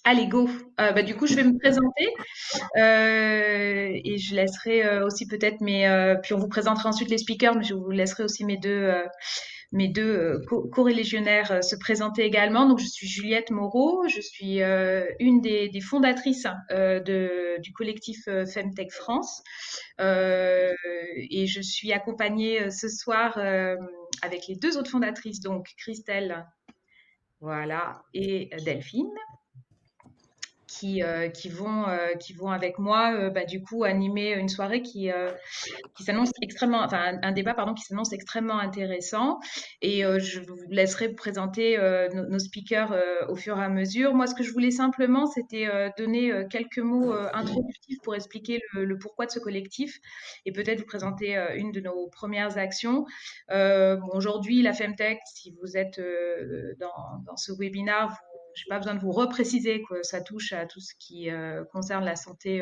Allez, go. Du coup, je vais me présenter et je laisserai aussi peut-être puis on vous présentera ensuite les speakers, mais je vous laisserai aussi mes deux co-religionnaires se présenter également. Donc, je suis Juliette Moreau, je suis une des fondatrices du collectif Femtech France et je suis accompagnée ce soir avec les deux autres fondatrices, donc Christelle, voilà, et Delphine qui vont avec moi du coup animer une soirée qui s'annonce extrêmement, enfin un débat pardon qui s'annonce extrêmement intéressant et je vous laisserai présenter nos speakers au fur et à mesure. Moi, ce que je voulais simplement, c'était donner quelques mots introductifs pour expliquer le pourquoi de ce collectif et peut-être vous présenter une de nos premières actions. Bon, aujourd'hui, la Femtech, si vous êtes dans ce webinaire, je n'ai pas besoin de vous repréciser que ça touche à tout ce qui concerne la santé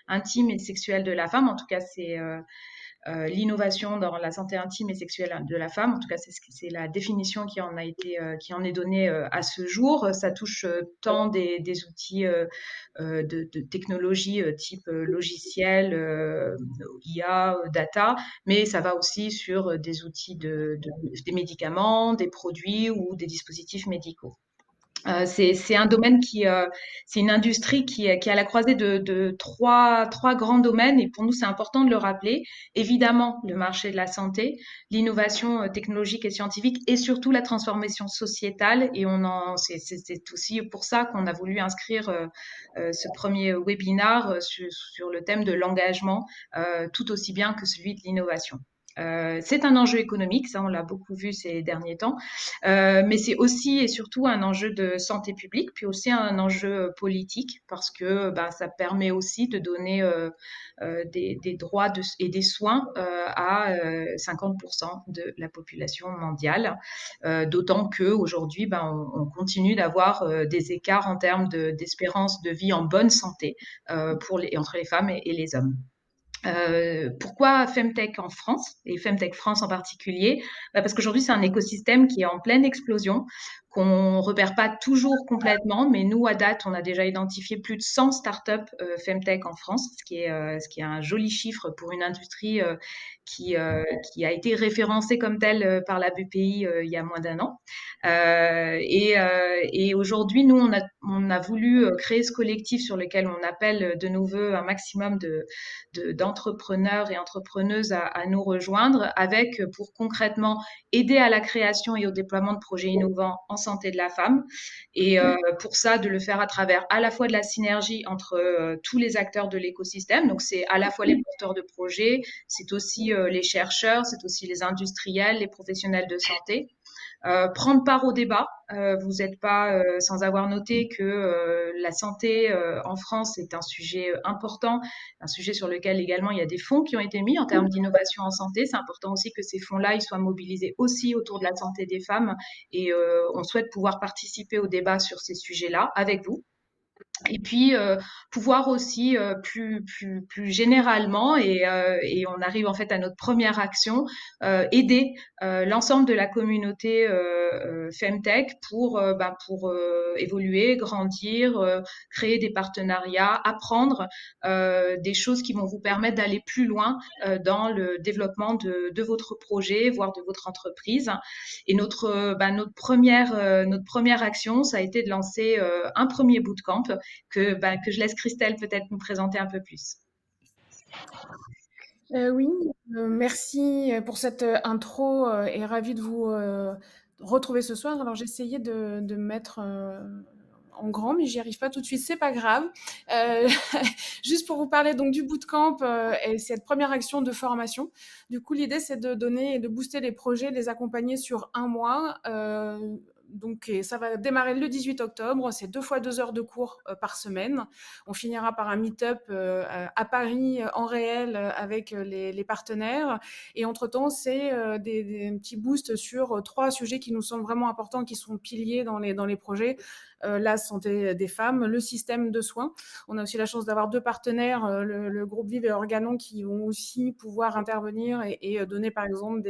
intime et sexuelle de la femme. En tout cas, c'est l'innovation dans la santé intime et sexuelle de la femme. En tout cas, c'est la définition qui en est donnée à ce jour. Ça touche tant des outils de technologie type logiciel, IA, data, mais ça va aussi sur des outils des médicaments, des produits ou des dispositifs médicaux. C'est un domaine c'est une industrie qui est à la croisée de trois grands domaines et pour nous c'est important de le rappeler. Évidemment, le marché de la santé, l'innovation technologique et scientifique et surtout la transformation sociétale. Et c'est aussi pour ça qu'on a voulu inscrire ce premier webinaire sur le thème de l'engagement, tout aussi bien que celui de l'innovation. C'est un enjeu économique, ça on l'a beaucoup vu ces derniers temps, mais c'est aussi et surtout un enjeu de santé publique, puis aussi un enjeu politique, parce que ça permet aussi de donner des droits et des soins à 50% de la population mondiale, d'autant qu'aujourd'hui, on continue d'avoir des écarts en termes d'espérance de vie en bonne santé entre les femmes et les hommes. Pourquoi Femtech en France et Femtech France en particulier? Parce qu'aujourd'hui, c'est un écosystème qui est en pleine explosion, qu'on repère pas toujours complètement, mais nous, à date, on a déjà identifié plus de 100 startups Femtech en France, ce qui est un joli chiffre pour une industrie qui, euh, qui a été référencée comme telle par la BPI il y a moins d'un an. Et aujourd'hui, nous, on a voulu créer ce collectif sur lequel on appelle de nos voeux un maximum d'entrepreneurs et entrepreneuses à nous rejoindre avec pour concrètement aider à la création et au déploiement de projets innovants en santé de la femme. Et pour ça, de le faire à travers à la fois de la synergie entre tous les acteurs de l'écosystème. Donc, c'est à la fois les porteurs de projets, c'est aussi les chercheurs, c'est aussi les industriels, les professionnels de santé. Prendre part au débat. Vous n'êtes pas sans avoir noté que la santé en France est un sujet important, un sujet sur lequel également il y a des fonds qui ont été mis en termes d'innovation en santé. C'est important aussi que ces fonds-là ils soient mobilisés aussi autour de la santé des femmes et on souhaite pouvoir participer au débat sur ces sujets-là avec vous. Et puis pouvoir aussi plus généralement et on arrive en fait à notre première action, aider l'ensemble de la communauté Femtech pour évoluer, grandir, créer des partenariats, apprendre des choses qui vont vous permettre d'aller plus loin dans le développement de votre projet, voire de votre entreprise. Et notre première action, ça a été de lancer un premier bootcamp que je laisse Christelle peut-être nous présenter un peu plus. Oui, merci pour cette intro et ravie de vous retrouver ce soir. Alors j'essayais de me mettre en grand, mais j'y arrive pas tout de suite, c'est pas grave. Euh, Juste pour vous parler donc du bootcamp et cette première action de formation. Du coup, l'idée c'est de donner et de booster les projets, de les accompagner sur un mois. Donc, ça va démarrer le 18 octobre. C'est 2 fois 2 heures de cours par semaine. On finira par un meet-up à Paris en réel avec les partenaires. Et entre-temps, c'est des petits boosts sur 3 sujets qui nous semblent vraiment importants, qui sont piliers dans les projets. La santé des femmes, le système de soins. On a aussi la chance d'avoir 2 partenaires, le groupe Vive et Organon, qui vont aussi pouvoir intervenir et donner par exemple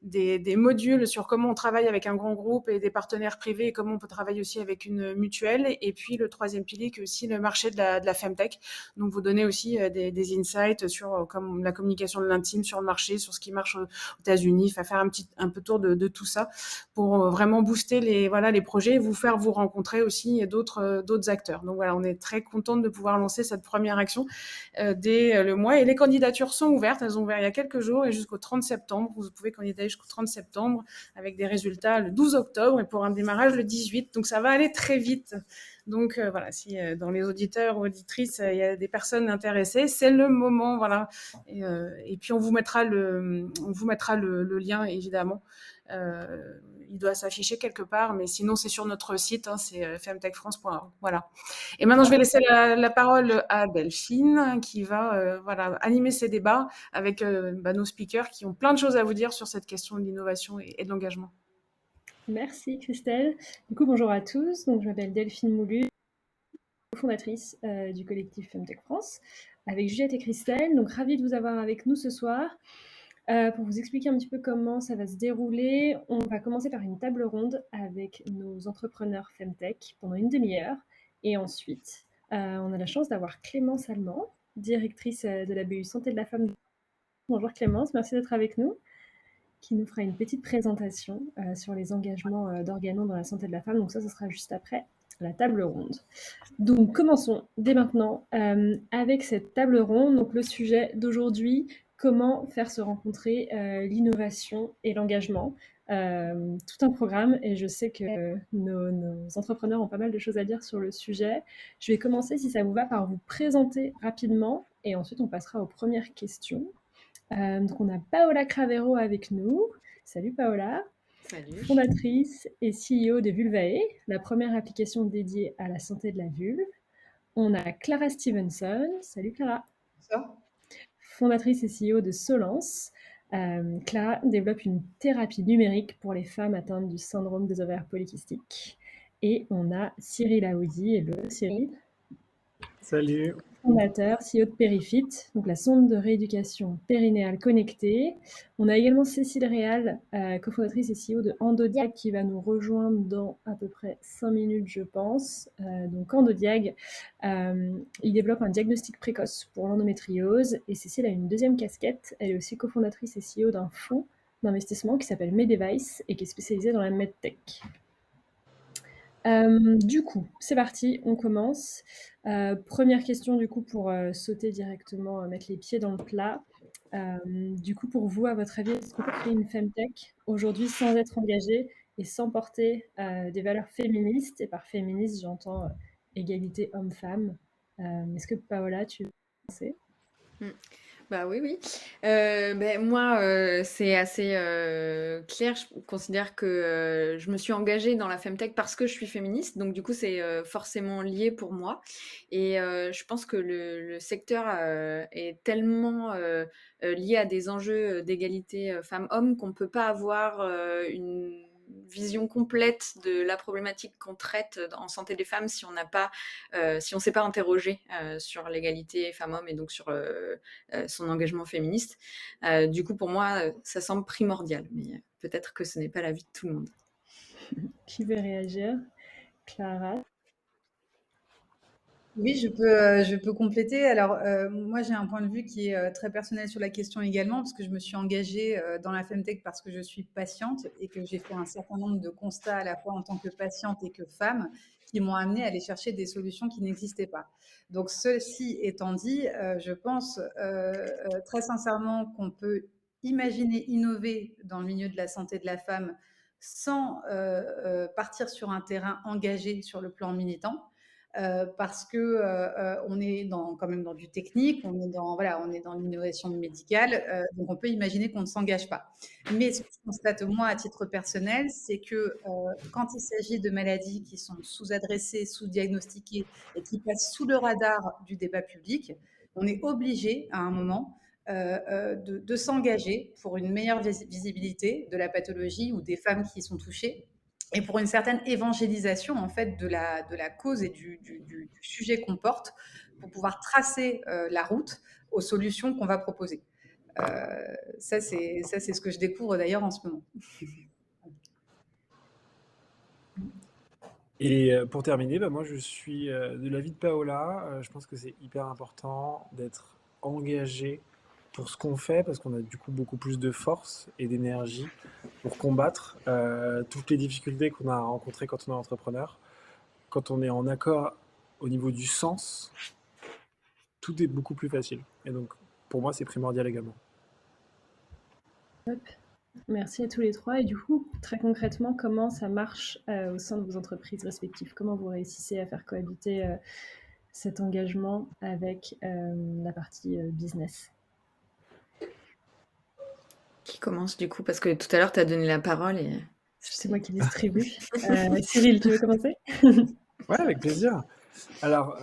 des modules sur comment on travaille avec un grand groupe et des partenaires partenaires privés et comment on peut travailler aussi avec une mutuelle. Et puis le troisième pilier qui est aussi le marché de la Femtech. Donc vous donnez aussi des insights sur comme la communication de l'intime sur le marché, sur ce qui marche aux États-Unis, faire un peu tour de tout ça pour vraiment booster les projets et vous faire vous rencontrer aussi d'autres acteurs. Donc voilà, on est très contente de pouvoir lancer cette première action dès le mois. Et les candidatures sont ouvertes. Elles ont ouvert il y a quelques jours et jusqu'au 30 septembre. Vous pouvez candidater jusqu'au 30 septembre avec des résultats le 12 octobre et pour un démarrage le 18. Donc ça va aller très vite. Donc voilà, si dans les auditeurs ou auditrices, il y a des personnes intéressées, c'est le moment. Voilà. Et puis on vous mettra le lien, évidemment. Il doit s'afficher quelque part, mais sinon c'est sur notre site, hein, c'est femtechfrance.org. Voilà. Et maintenant, je vais laisser la parole à Delphine qui va voilà, animer ces débats avec nos speakers qui ont plein de choses à vous dire sur cette question de l'innovation et de l'engagement. Merci Christelle. Du coup, bonjour à tous. Donc, je m'appelle Delphine Moulu, fondatrice du collectif Femtech France, avec Juliette et Christelle. Donc, ravie de vous avoir avec nous ce soir. Pour vous expliquer un petit peu comment ça va se dérouler, on va commencer par une table ronde avec nos entrepreneurs Femtech pendant une demi-heure. Et ensuite, on a la chance d'avoir Clémence Allemand, directrice de la BU Santé de la Femme. Bonjour Clémence, merci d'être avec nous, qui nous fera une petite présentation sur les engagements d'Organon dans la santé de la femme. Donc ça sera juste après la table ronde. Donc commençons dès maintenant avec cette table ronde. Donc le sujet d'aujourd'hui, comment faire se rencontrer l'innovation et l'engagement. Tout un programme et je sais que nos entrepreneurs ont pas mal de choses à dire sur le sujet. Je vais commencer, si ça vous va, par vous présenter rapidement et ensuite on passera aux premières questions. Donc on a Paola Cravero avec nous. Salut Paola. Salut. Fondatrice et CEO de Vulvae, la première application dédiée à la santé de la vulve. On a Clara Stevenson. Salut Clara. Ça. Fondatrice et CEO de Solence. Clara développe une thérapie numérique pour les femmes atteintes du syndrome des ovaires polykystiques. Et on a Cyril Aoudi. Hello Cyril. Salut. Fondateur, CEO de Perifit, donc la sonde de rééducation périnéale connectée. On a également Cécile Réal, cofondatrice et CEO de Endodiag, qui va nous rejoindre dans à peu près 5 minutes, je pense. Donc Endodiag, il développe un diagnostic précoce pour l'endométriose. Et Cécile a une deuxième casquette. Elle est aussi cofondatrice et CEO d'un fonds d'investissement qui s'appelle Meddevice et qui est spécialisé dans la medtech. Du coup, c'est parti, on commence. Première question du coup pour sauter directement, mettre les pieds dans le plat. Du coup, pour vous, à votre avis, est-ce qu'on peut créer une femtech aujourd'hui sans être engagé et sans porter des valeurs féministes? Et par féministe, j'entends égalité homme-femme. Est-ce que Paola, tu veux commencer? Bah oui, oui. Moi, c'est assez clair. Je considère que je me suis engagée dans la Femtech parce que je suis féministe. Donc, du coup, c'est forcément lié pour moi. Et je pense que le secteur est tellement lié à des enjeux d'égalité femmes-hommes qu'on ne peut pas avoir une vision complète de la problématique qu'on traite en santé des femmes si on n'a pas, si on s'est pas interrogé sur l'égalité femmes-hommes et donc sur son engagement féministe. Du coup, pour moi, ça semble primordial, mais peut-être que ce n'est pas l'avis de tout le monde. Qui veut réagir? Clara? Oui, je peux compléter. Alors, moi, j'ai un point de vue qui est très personnel sur la question également, parce que je me suis engagée dans la Femtech parce que je suis patiente et que j'ai fait un certain nombre de constats à la fois en tant que patiente et que femme qui m'ont amenée à aller chercher des solutions qui n'existaient pas. Donc, ceci étant dit, je pense très sincèrement qu'on peut imaginer innover dans le milieu de la santé de la femme sans partir sur un terrain engagé sur le plan militant. Parce que on est quand même dans du technique, on est dans l'innovation médicale, donc on peut imaginer qu'on ne s'engage pas. Mais ce que je constate moi à titre personnel, c'est que quand il s'agit de maladies qui sont sous-adressées, sous-diagnostiquées et qui passent sous le radar du débat public, on est obligé à un moment de s'engager pour une meilleure visibilité de la pathologie ou des femmes qui y sont touchées et pour une certaine évangélisation en fait de la cause et du sujet qu'on porte pour pouvoir tracer la route aux solutions qu'on va proposer. Ça, c'est ce que je découvre d'ailleurs en ce moment. Et pour terminer, bah, moi je suis de l'avis de Paola. Je pense que c'est hyper important d'être engagé pour ce qu'on fait parce qu'on a du coup beaucoup plus de force et d'énergie pour combattre toutes les difficultés qu'on a rencontrées quand on est entrepreneur. Quand on est en accord au niveau du sens, tout est beaucoup plus facile. Et donc pour moi c'est primordial également. Top. Merci à tous les trois. Et du coup, très concrètement, comment ça marche au sein de vos entreprises respectives? Comment vous réussissez à faire cohabiter cet engagement avec la partie business? Qui commence du coup? Parce que tout à l'heure, tu as donné la parole et C'est moi qui distribue. Cyril, tu veux commencer? Ouais, avec plaisir. Alors,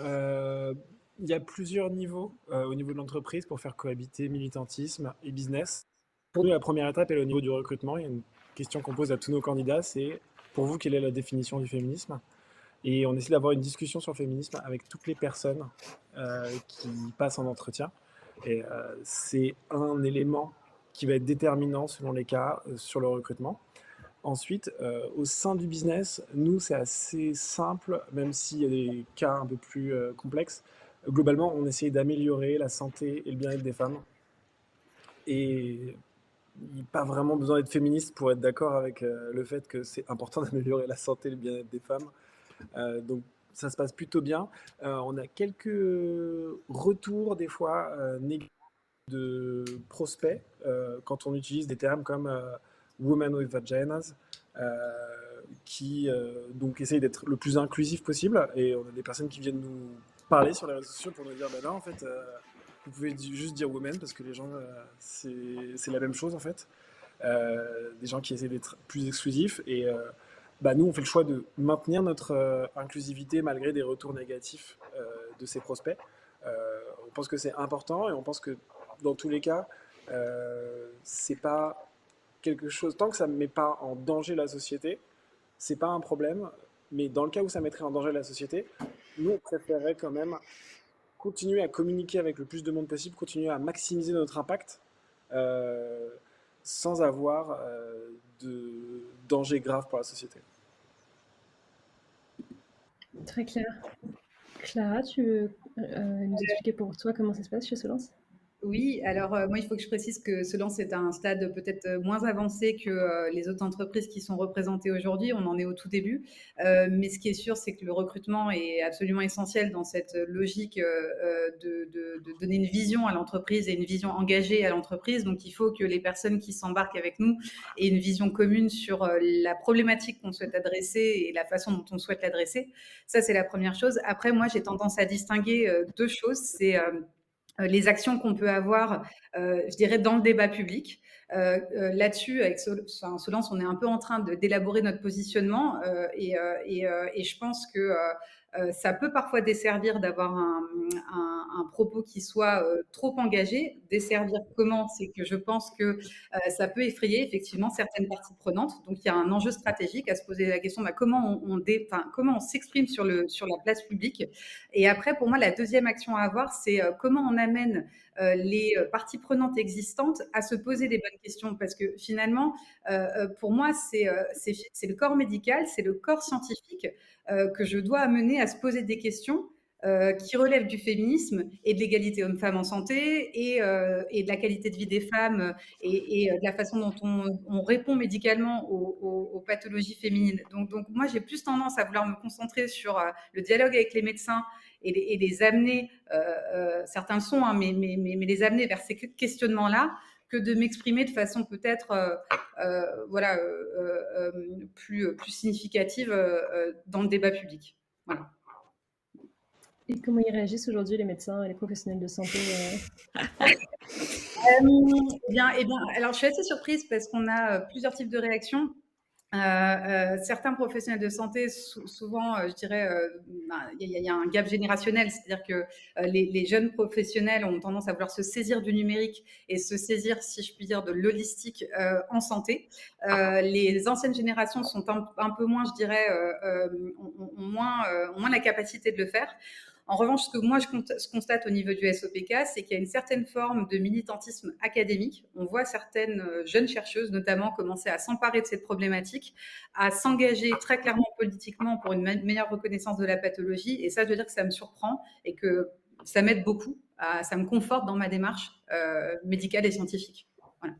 il y a plusieurs niveaux au niveau de l'entreprise pour faire cohabiter militantisme et business. Pour nous, la première étape est au niveau du recrutement. Il y a une question qu'on pose à tous nos candidats, c'est pour vous, quelle est la définition du féminisme? Et on essaie d'avoir une discussion sur le féminisme avec toutes les personnes qui passent en entretien. Et c'est un élément qui va être déterminant selon les cas sur le recrutement. Ensuite, au sein du business, nous, c'est assez simple, même s'il y a des cas un peu plus complexes. Globalement, on essaye d'améliorer la santé et le bien-être des femmes. Et il n'y a pas vraiment besoin d'être féministe pour être d'accord avec le fait que c'est important d'améliorer la santé et le bien-être des femmes. Donc, ça se passe plutôt bien. On a quelques retours, des fois, négatifs de prospects quand on utilise des termes comme Women with Vaginas, qui donc essayent d'être le plus inclusif possible. Et on a des personnes qui viennent nous parler sur les réseaux sociaux pour nous dire bah non, en fait, vous pouvez juste dire women parce que les gens, c'est la même chose en fait. Des gens qui essaient d'être plus exclusifs. Et bah, nous, on fait le choix de maintenir notre inclusivité malgré des retours négatifs de ces prospects. On pense que c'est important et on pense que dans tous les cas, c'est pas quelque chose, tant que ça ne met pas en danger la société, c'est pas un problème. Mais dans le cas où ça mettrait en danger la société, nous, on préférerait quand même continuer à communiquer avec le plus de monde possible, continuer à maximiser notre impact euh, sans avoir de danger grave pour la société. Très clair. Clara, tu veux nous expliquer pour toi comment ça se passe chez Solence? Oui, alors moi, il faut que je précise que Solence est à un stade peut-être moins avancé que les autres entreprises qui sont représentées aujourd'hui. On en est au tout début. Mais ce qui est sûr, c'est que le recrutement est absolument essentiel dans cette logique de donner une vision à l'entreprise et une vision engagée à l'entreprise. Donc, il faut que les personnes qui s'embarquent avec nous aient une vision commune sur la problématique qu'on souhaite adresser et la façon dont on souhaite l'adresser. Ça, c'est la première chose. Après, moi, j'ai tendance à distinguer deux choses. C'est les actions qu'on peut avoir, je dirais, dans le débat public. Là-dessus, avec Solence, on est un peu en train d'élaborer notre positionnement et je pense que ça peut parfois desservir d'avoir un propos qui soit trop engagé. Desservir comment? C'est que je pense que ça peut effrayer effectivement certaines parties prenantes. Donc, il y a un enjeu stratégique à se poser la question comment comment on s'exprime sur la place publique. Et après, pour moi, la deuxième action à avoir, c'est comment on amène les parties prenantes existantes à se poser des bonnes questions. Parce que finalement, pour moi, c'est le corps médical, c'est le corps scientifique que je dois amener à se poser des questions qui relèvent du féminisme et de l'égalité homme-femme en santé et de la qualité de vie des femmes et de la façon dont on répond médicalement aux pathologies féminines. Donc moi, j'ai plus tendance à vouloir me concentrer sur le dialogue avec les médecins et les amener, certains le sont, hein, mais les amener vers ces questionnements-là que de m'exprimer de façon peut-être voilà, plus significative dans le débat public. Voilà. Et comment ils réagissent aujourd'hui, les médecins et les professionnels de santé Eh bien, alors je suis assez surprise parce qu'on a plusieurs types de réactions. Certains professionnels de santé, souvent, je dirais, il y a un gap générationnel, c'est-à-dire que les jeunes professionnels ont tendance à vouloir se saisir du numérique et se saisir, si je puis dire, de l'holistique en santé. Les anciennes générations sont un peu moins, je dirais, ont moins la capacité de le faire. En revanche, ce que moi je constate au niveau du SOPK, c'est qu'il y a une certaine forme de militantisme académique. On voit certaines jeunes chercheuses notamment commencer à s'emparer de cette problématique, à s'engager très clairement politiquement pour une meilleure reconnaissance de la pathologie. Et ça, je veux dire que ça me surprend et que ça m'aide beaucoup, ça me conforte dans ma démarche médicale et scientifique. Voilà.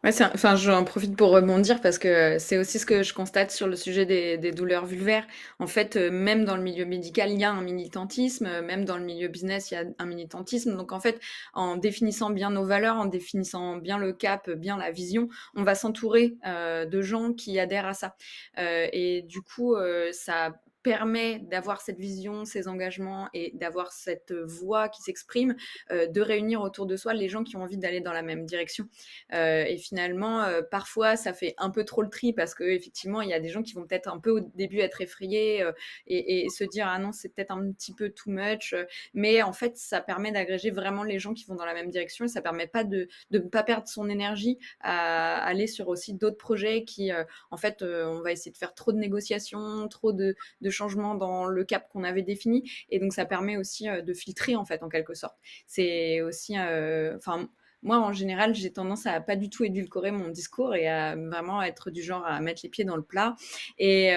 Ouais, enfin, j'en profite pour rebondir parce que c'est aussi ce que je constate sur le sujet des douleurs vulvaires. En fait, même dans le milieu médical, il y a un militantisme, même dans le milieu business, il y a un militantisme. Donc, en fait, en définissant bien nos valeurs, en définissant bien le cap, bien la vision, on va s'entourer de gens qui adhèrent à ça. Et du coup, ça permet d'avoir cette vision, ces engagements et d'avoir cette voix qui s'exprime, de réunir autour de soi les gens qui ont envie d'aller dans la même direction. Et finalement, parfois, ça fait un peu trop le tri parce qu'effectivement, il y a des gens qui vont peut-être un peu au début être effrayés et se dire ah non, c'est peut-être un petit peu too much. Mais en fait, ça permet d'agréger vraiment les gens qui vont dans la même direction et ça permet pas de ne pas perdre son énergie à aller sur aussi d'autres projets qui, en fait, on va essayer de faire trop de négociations, trop de changements dans le cap qu'on avait défini. Et donc, ça permet aussi de filtrer, en fait, en quelque sorte. C'est aussi, enfin, moi, en général, j'ai tendance à pas du tout édulcorer mon discours et à vraiment être du genre à mettre les pieds dans le plat. Et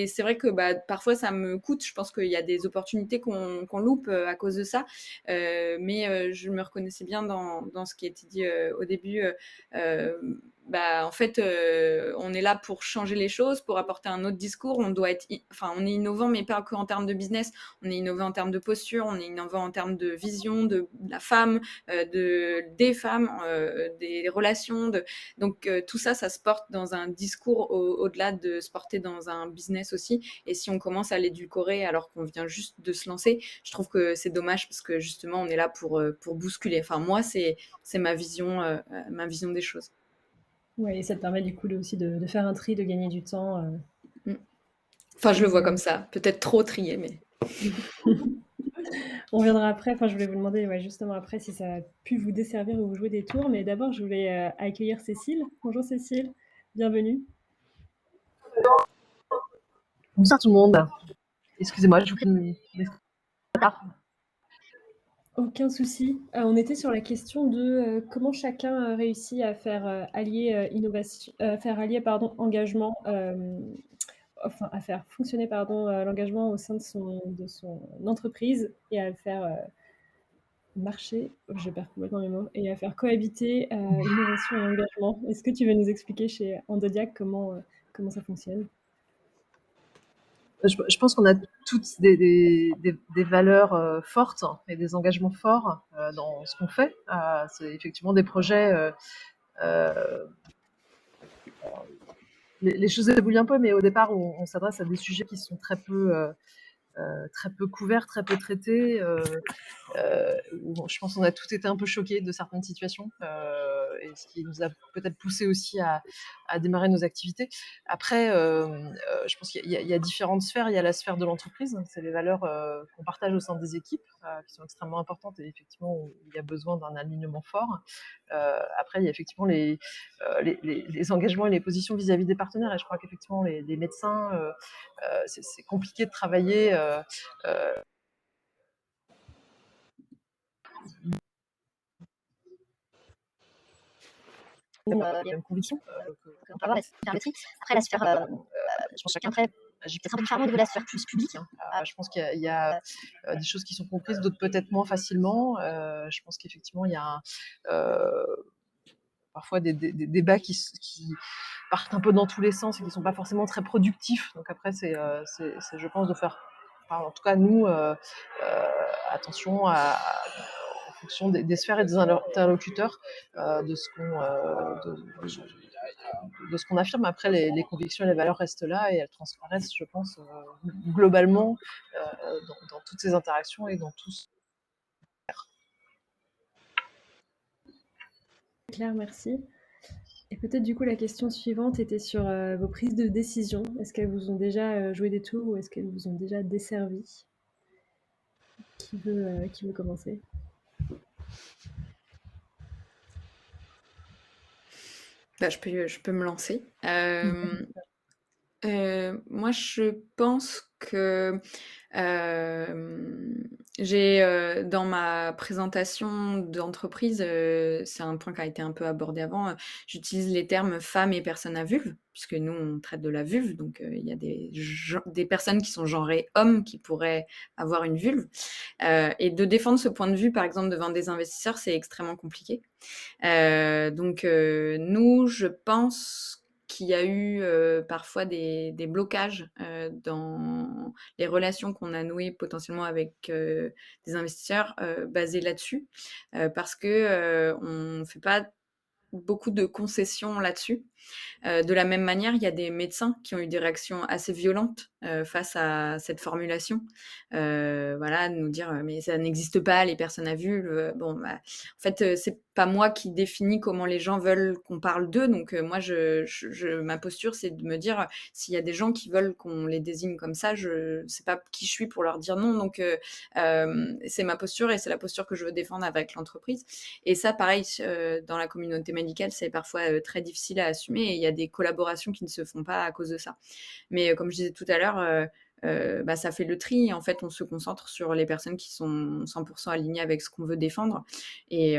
c'est vrai que parfois, ça me coûte. Je pense qu'il y a des opportunités qu'on loupe à cause de ça. Mais je me reconnaissais bien dans ce qui a été dit au début. En fait, on est là pour changer les choses, pour apporter un autre discours. On doit être, on est innovant, mais pas que en termes de business. On est innovant en termes de posture, on est innovant en termes de vision de la femme, des femmes, des relations. Donc tout ça, ça se porte dans un discours au-delà de se porter dans un business aussi. Et si on commence à l'édulcorer alors qu'on vient juste de se lancer, je trouve que c'est dommage parce que justement, on est là pour bousculer. Enfin, moi, c'est ma vision des choses. Ouais, et ça te permet du coup aussi de faire un tri, de gagner du temps. Enfin, je le vois comme ça. Peut-être trop trié, mais... On reviendra après. Enfin, je voulais vous demander justement après si ça a pu vous desservir ou vous jouer des tours. Mais d'abord, je voulais accueillir Cécile. Bonjour Cécile, bienvenue. Bonsoir tout le monde. Excusez-moi, je vous Aucun souci. On était sur la question de comment chacun réussit à faire allier innovation, faire allier engagement, enfin à faire fonctionner l'engagement au sein de son entreprise et à le faire marcher. Je perds complètement mes mots et à faire cohabiter innovation et engagement. Est-ce que tu veux nous expliquer chez Endodiac comment ça fonctionne? Je pense qu'on a toutes des valeurs fortes et des engagements forts dans ce qu'on fait. C'est effectivement des projets. Les choses évoluent un peu, mais au départ, on s'adresse à des sujets qui sont très peu couverts, très peu traités. Je pense qu'on a tous été un peu choqués de certaines situations, et ce qui nous a peut-être poussé aussi à démarrer nos activités. Après, je pense qu'il y a différentes sphères. Il y a la sphère de l'entreprise, c'est les valeurs qu'on partage au sein des équipes, qui sont extrêmement importantes et effectivement où il y a besoin d'un alignement fort. Après, il y a effectivement les engagements et les positions vis-à-vis des partenaires, et je crois qu'effectivement les médecins, c'est compliqué de travailler les mêmes convictions qu'on peut avoir la médecine. Après, la sphère, je pense que chacun après, j'ai peut-être un peu différemment au niveau de la sphère plus publique. Je pense qu'il y a des choses qui sont comprises, d'autres peut-être moins facilement. Je pense qu'effectivement, il y a parfois des débats qui partent un peu dans tous les sens et qui ne sont pas forcément très productifs. Donc après, c'est je pense, de faire, en tout cas nous, attention en fonction des sphères et des interlocuteurs, de ce qu'on affirme. Après, les convictions et les valeurs restent là et elles transparaissent, je pense, globalement dans toutes ces interactions et dans tous. Claire, merci. Et peut-être du coup la question suivante était sur vos prises de décision. Est-ce qu'elles vous ont déjà joué des tours ou est-ce qu'elles vous ont déjà desservi? Qui veut commencer? Je peux me lancer. Moi, je pense que, j'ai, dans ma présentation d'entreprise, c'est un point qui a été un peu abordé avant, j'utilise les termes femmes et personnes à vulve, puisque nous, on traite de la vulve, donc il y a des personnes qui sont genrées hommes qui pourraient avoir une vulve. Et de défendre ce point de vue, par exemple, devant des investisseurs, c'est extrêmement compliqué. Donc, nous, je pense qu'il y a eu parfois des blocages dans les relations qu'on a nouées potentiellement avec des investisseurs basés là-dessus, parce que on ne fait pas beaucoup de concessions là-dessus. De la même manière, il y a des médecins qui ont eu des réactions assez violentes face à cette formulation. Voilà, de nous dire mais ça n'existe pas, les personnes à vulve. Bon, bah, en fait, c'est pas moi qui définis comment les gens veulent qu'on parle d'eux. Donc, moi, ma posture, c'est de me dire s'il y a des gens qui veulent qu'on les désigne comme ça, je sais pas qui je suis pour leur dire non. Donc, c'est ma posture et c'est la posture que je veux défendre avec l'entreprise. Et ça, pareil, dans la communauté médicale, c'est parfois très difficile à assumer et il y a des collaborations qui ne se font pas à cause de ça. Mais comme je disais tout à l'heure, bah, ça fait le tri. En fait, on se concentre sur les personnes qui sont 100% alignées avec ce qu'on veut défendre. Et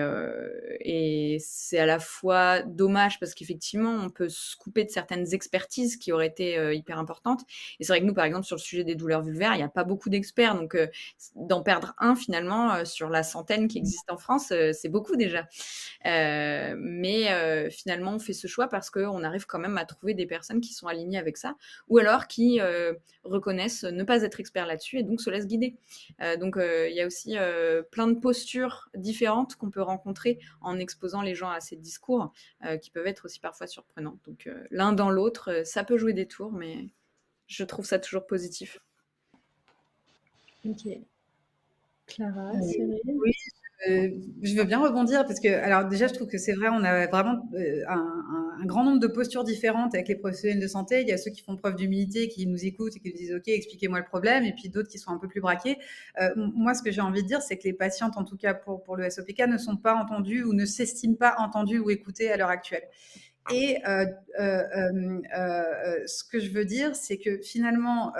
c'est à la fois dommage parce qu'effectivement, on peut se couper de certaines expertises qui auraient été hyper importantes. Et c'est vrai que nous, par exemple, sur le sujet des douleurs vulvaires, il n'y a pas beaucoup d'experts. Donc, d'en perdre un, finalement, sur la centaine qui existe en France, c'est beaucoup déjà. Mais finalement, on fait ce choix parce qu'on arrive quand même à trouver des personnes qui sont alignées avec ça, ou alors qui reconnaissent ne pas être experts là-dessus et donc se laissent guider. Donc il y a aussi plein de postures différentes qu'on peut rencontrer en exposant les gens à ces discours qui peuvent être aussi parfois surprenants. Donc l'un dans l'autre, ça peut jouer des tours, mais je trouve ça toujours positif. Ok. Clara, Cyril? Oui, je veux bien rebondir parce que, alors déjà, je trouve que c'est vrai, on a vraiment un grand nombre de postures différentes avec les professionnels de santé. Il y a ceux qui font preuve d'humilité, qui nous écoutent et qui nous disent OK, expliquez-moi le problème, et puis d'autres qui sont un peu plus braqués. Moi, ce que j'ai envie de dire, c'est que les patientes, en tout cas pour le SOPK, ne sont pas entendues ou ne s'estiment pas entendues ou écoutées à l'heure actuelle. Et ce que je veux dire, c'est que finalement,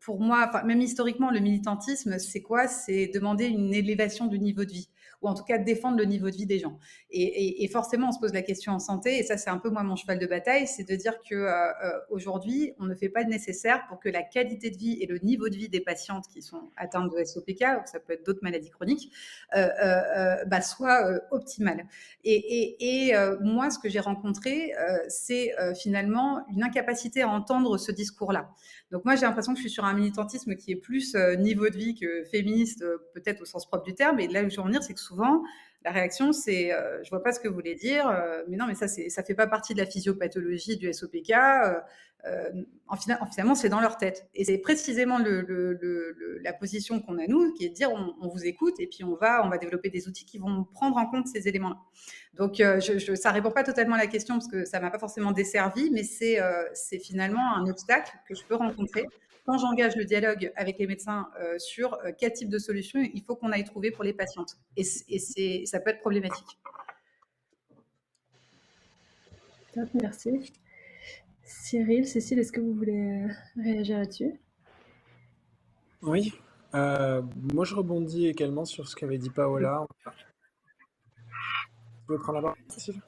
pour moi, même historiquement, le militantisme, c'est quoi? C'est demander une élévation du niveau de vie, ou en tout cas défendre le niveau de vie des gens. Et forcément, on se pose la question en santé, et ça, c'est un peu moi mon cheval de bataille, c'est de dire que aujourd'hui, on ne fait pas le nécessaire pour que la qualité de vie et le niveau de vie des patientes qui sont atteintes de SOPK, ou ça peut être d'autres maladies chroniques, soit optimale. Et moi, ce que j'ai rencontré, c'est finalement une incapacité à entendre ce discours-là. Donc moi, j'ai l'impression que je suis sur un militantisme qui est plus niveau de vie que féministe, peut-être au sens propre du terme. Et là où je veux en venir, c'est que souvent, la réaction, c'est je vois pas ce que vous voulez dire, mais non, mais ça fait pas partie de la physiopathologie du SOPK. Finalement, c'est dans leur tête. Et c'est précisément la position qu'on a, nous, qui est de dire on vous écoute et puis on va développer des outils qui vont prendre en compte ces éléments-là. Donc, ça ne répond pas totalement à la question parce que ça ne m'a pas forcément desservi, mais c'est finalement un obstacle que je peux rencontrer quand j'engage le dialogue avec les médecins sur quel type de solution il faut qu'on aille trouver pour les patientes. Et ça peut être problématique. Top, merci. Cyril, Cécile, est-ce que vous voulez réagir là-dessus? Oui, moi je rebondis également sur ce qu'avait dit Paola. Tu veux prendre la parole, Cécile?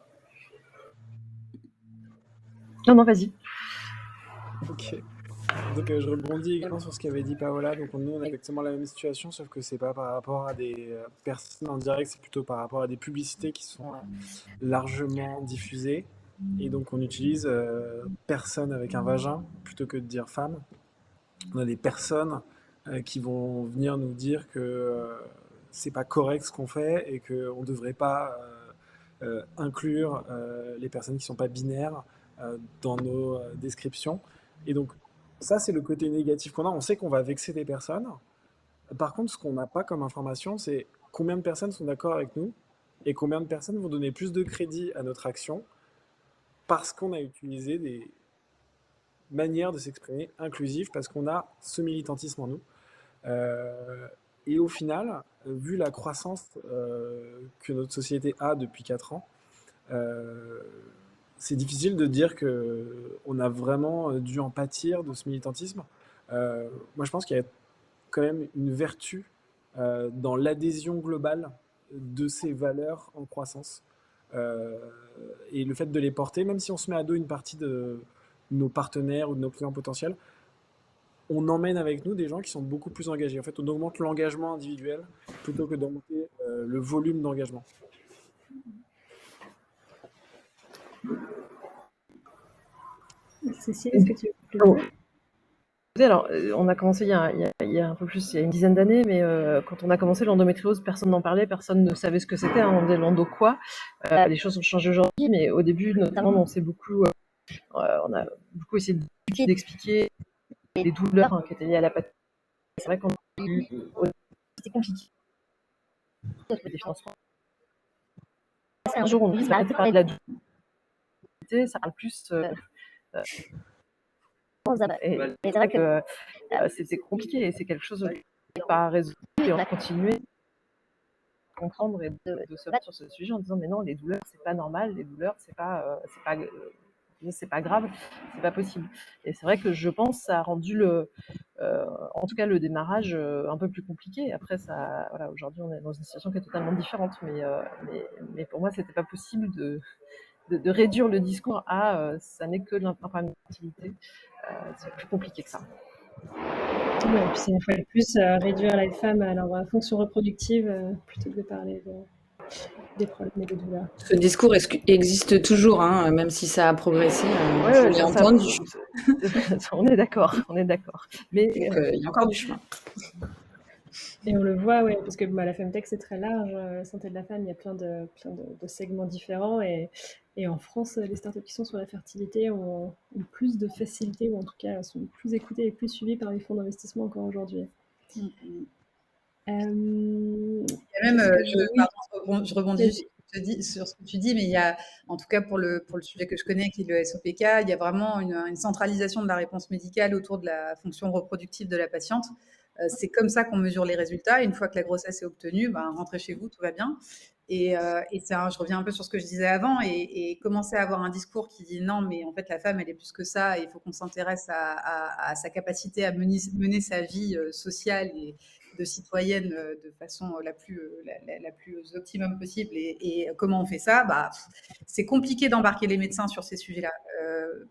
Non, vas-y. Ok. Donc je rebondis également sur ce qu'avait dit Paola. Donc nous, on a exactement la même situation, sauf que c'est pas par rapport à des personnes en direct, c'est plutôt par rapport à des publicités qui sont largement diffusées. Et donc on utilise personne avec un vagin plutôt que de dire femme. On a des personnes qui vont venir nous dire que c'est pas correct ce qu'on fait et qu'on ne devrait pas inclure les personnes qui sont pas binaires dans nos descriptions. Et donc ça, c'est le côté négatif qu'on a. On sait qu'on va vexer des personnes. Par contre, ce qu'on n'a pas comme information, c'est combien de personnes sont d'accord avec nous et combien de personnes vont donner plus de crédit à notre action parce qu'on a utilisé des manières de s'exprimer inclusives, parce qu'on a ce militantisme en nous. Et au final, vu la croissance que notre société a depuis 4 ans, c'est difficile de dire qu'on a vraiment dû en pâtir de ce militantisme. Moi, je pense qu'il y a quand même une vertu dans l'adhésion globale de ces valeurs en croissance. Euh, et le fait de les porter, même si on se met à dos une partie de nos partenaires ou de nos clients potentiels, on emmène avec nous des gens qui sont beaucoup plus engagés. En fait, on augmente l'engagement individuel plutôt que d'augmenter le volume d'engagement. Cécile, est-ce que tu veux compléter? Alors, on a commencé il y a un peu plus, il y a une dizaine d'années, mais quand on a commencé l'endométriose, personne n'en parlait, personne ne savait ce que c'était, hein, on faisait l'endo quoi. Les choses ont changé aujourd'hui, mais au début, notamment, on a beaucoup essayé d'expliquer les douleurs qui étaient liées à la pathologie. C'est vrai qu'on a eu, c'était compliqué. Des financements. Un jour, on dit, arrêtez de parler de la douleur, ça parle plus. Et c'est vrai que c'est compliqué et c'est quelque chose qui n'est pas résolu et on a continué à comprendre et de se battre sur ce sujet en disant mais non, les douleurs c'est pas normal, les douleurs c'est pas grave, c'est pas possible. Et c'est vrai que je pense que ça a rendu en tout cas le démarrage un peu plus compliqué. Après ça, voilà, aujourd'hui on est dans une situation qui est totalement différente, mais pour moi c'était pas possible de réduire le discours à ça n'est que de l'infertilité. C'est plus compliqué que ça. Ouais, puis c'est une fois de plus réduire les femmes à leur fonction reproductive plutôt que de parler des problèmes et des douleurs. Ce discours existe toujours, hein, même si ça a progressé. Ouais, je l'ai entendu. On est d'accord, on est d'accord. Mais il y a encore du chemin. Et on le voit, ouais, parce que la Femtech c'est très large. Santé de la femme, il y a plein de segments différents et en France, les startups qui sont sur la fertilité ont plus de facilité, ou en tout cas sont plus écoutées et plus suivies par les fonds d'investissement encore aujourd'hui. Il y a même, je rebondis sur ce que tu dis, mais il y a, en tout cas pour le sujet que je connais, qui est le SOPK, il y a vraiment une centralisation de la réponse médicale autour de la fonction reproductive de la patiente. C'est comme ça qu'on mesure les résultats. Une fois que la grossesse est obtenue, rentrez chez vous, tout va bien. Et je reviens un peu sur ce que je disais avant, et commencer à avoir un discours qui dit non, mais en fait la femme elle est plus que ça, et il faut qu'on s'intéresse à sa capacité à mener sa vie sociale et de citoyenne de façon la plus optimum possible. Et comment on fait ça? C'est compliqué d'embarquer les médecins sur ces sujets-là.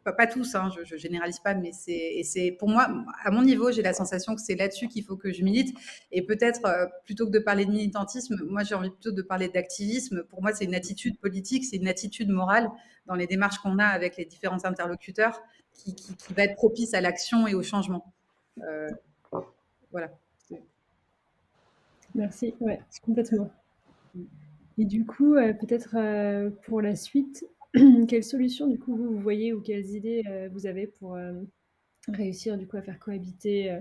Pas tous, hein, je généralise pas, mais c'est pour moi, à mon niveau, j'ai la sensation que c'est là-dessus qu'il faut que je milite. Et peut-être, plutôt que de parler de militantisme, moi j'ai envie plutôt de parler d'activisme. Pour moi, c'est une attitude politique, c'est une attitude morale dans les démarches qu'on a avec les différents interlocuteurs qui va être propice à l'action et au changement. Voilà. Merci, ouais, complètement. Et du coup, peut-être pour la suite, quelles solutions du coup vous voyez ou quelles idées vous avez pour réussir du coup à faire cohabiter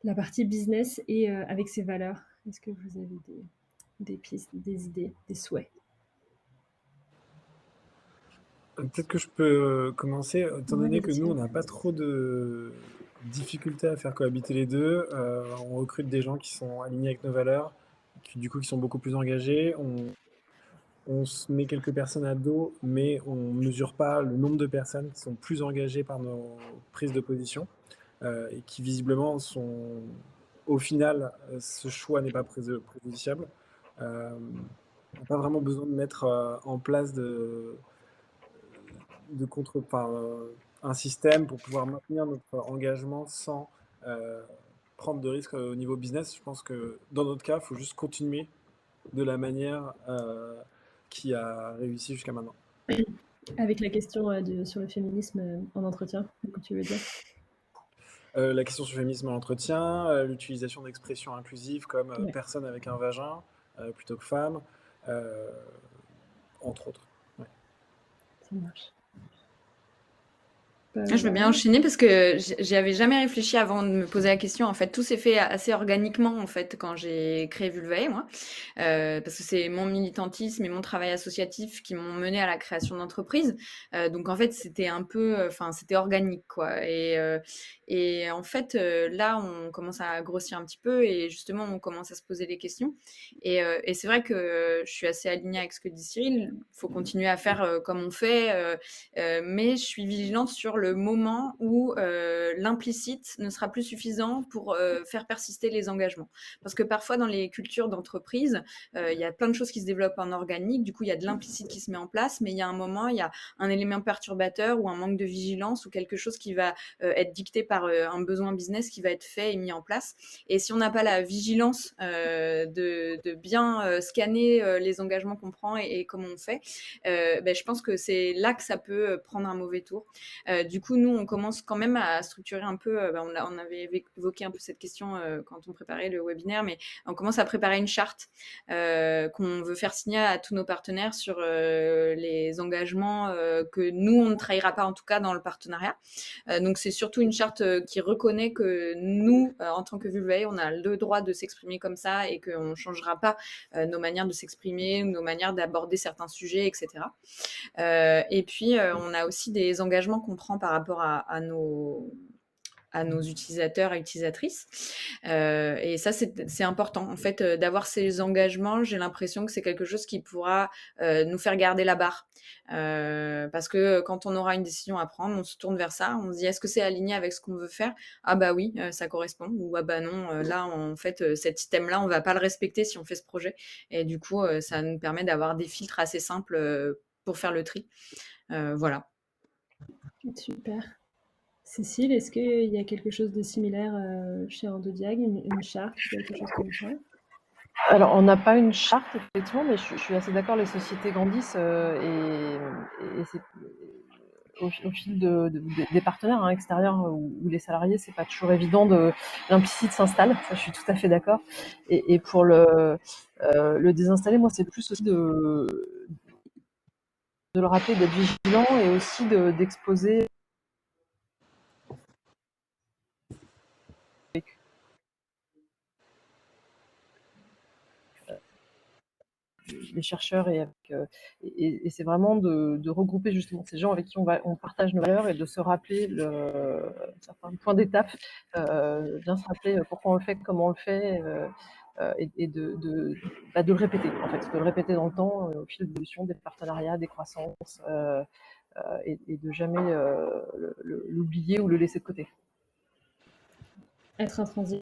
la partie business et avec ses valeurs? Est-ce que vous avez des pistes, des idées, des souhaits? Peut-être que je peux commencer, étant donné que nous, on n'a pas trop de difficultés à faire cohabiter les deux. On recrute des gens qui sont alignés avec nos valeurs, qui sont beaucoup plus engagés. On se met quelques personnes à dos, mais on ne mesure pas le nombre de personnes qui sont plus engagées par nos prises de position et qui visiblement sont, au final, ce choix n'est pas préjudiciable. On n'a pas vraiment besoin de mettre en place un système pour pouvoir maintenir notre engagement sans prendre de risques au niveau business. Je pense que dans notre cas, il faut juste continuer de la manière qui a réussi jusqu'à maintenant. Avec la question sur le féminisme en entretien, que tu veux dire? La question sur le féminisme en entretien, l'utilisation d'expressions inclusives comme Ouais. personne avec un vagin plutôt que femme, entre autres. Ouais. Ça marche. Je veux bien enchaîner parce que j'y avais jamais réfléchi avant de me poser la question. En fait, tout s'est fait assez organiquement en fait quand j'ai créé Vulvae, moi, parce que c'est mon militantisme et mon travail associatif qui m'ont mené à la création d'entreprise. Donc en fait, c'était un peu, enfin, c'était organique quoi. Et en fait, là, on commence à grossir un petit peu et justement, on commence à se poser des questions. Et c'est vrai que je suis assez alignée avec ce que dit Cyril. Il faut continuer à faire comme on fait. Mais je suis vigilante sur le moment où l'implicite ne sera plus suffisant pour faire persister les engagements. Parce que parfois, dans les cultures d'entreprise, il y a plein de choses qui se développent en organique. Du coup, il y a de l'implicite qui se met en place, mais il y a un moment, il y a un élément perturbateur ou un manque de vigilance ou quelque chose qui va être dicté par un besoin business qui va être fait et mis en place. Et si on n'a pas la vigilance de bien scanner les engagements qu'on prend et comment on fait, je pense que c'est là que ça peut prendre un mauvais tour. Du coup, nous, on commence quand même à structurer un peu, on avait évoqué un peu cette question quand on préparait le webinaire, mais on commence à préparer une charte qu'on veut faire signer à tous nos partenaires sur les engagements que nous, on ne trahira pas, en tout cas dans le partenariat. Donc, c'est surtout une charte qui reconnaît que nous, en tant que Vulvae, on a le droit de s'exprimer comme ça et qu'on ne changera pas nos manières de s'exprimer, nos manières d'aborder certains sujets, etc. Et puis, on a aussi des engagements qu'on prend par rapport à nos utilisateurs et utilisatrices. Et ça, c'est important. En fait, d'avoir ces engagements, j'ai l'impression que c'est quelque chose qui pourra nous faire garder la barre. Parce que quand on aura une décision à prendre, on se tourne vers ça, on se dit, est-ce que c'est aligné avec ce qu'on veut faire? Ah bah oui, ça correspond. Ou ah bah non, là, en fait, cet item-là, on va pas le respecter si on fait ce projet. Et du coup, ça nous permet d'avoir des filtres assez simples pour faire le tri. Voilà. Super. Cécile, est-ce qu'il y a quelque chose de similaire chez Endodiag, une charte, quelque chose comme ça? Alors, on n'a pas une charte, effectivement, mais je suis assez d'accord, les sociétés grandissent et c'est au fil des partenaires extérieurs ou les salariés, c'est pas toujours évident, l'implicite s'installe, ça je suis tout à fait d'accord. Et pour le désinstaller, moi c'est plus aussi de le rappeler, d'être vigilant et aussi d'exposer les chercheurs et c'est vraiment de regrouper justement ces gens avec qui on partage nos valeurs et de se rappeler certains points d'étape, bien se rappeler pourquoi on le fait, comment on le fait, et de le répéter en fait, de le répéter dans le temps au fil de l'évolution des partenariats, des croissances, et de jamais l'oublier ou le laisser de côté. Être intransigeant,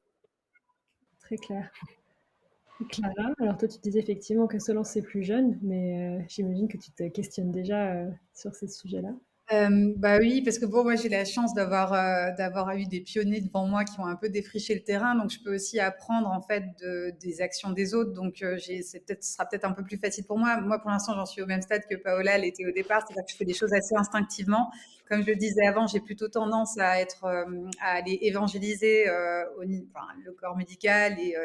très clair. Clara, alors toi tu disais effectivement que Solence c'est plus jeune, mais j'imagine que tu te questionnes déjà sur ces sujets-là. Bah oui, parce que bon, moi j'ai la chance d'avoir eu des pionniers devant moi qui ont un peu défriché le terrain, donc je peux aussi apprendre en fait des actions des autres. Donc ce sera peut-être un peu plus facile pour moi. Moi, pour l'instant, j'en suis au même stade que Paola l'était au départ, c'est-à-dire que je fais des choses assez instinctivement. Comme je le disais avant, j'ai plutôt tendance à aller évangéliser le corps médical et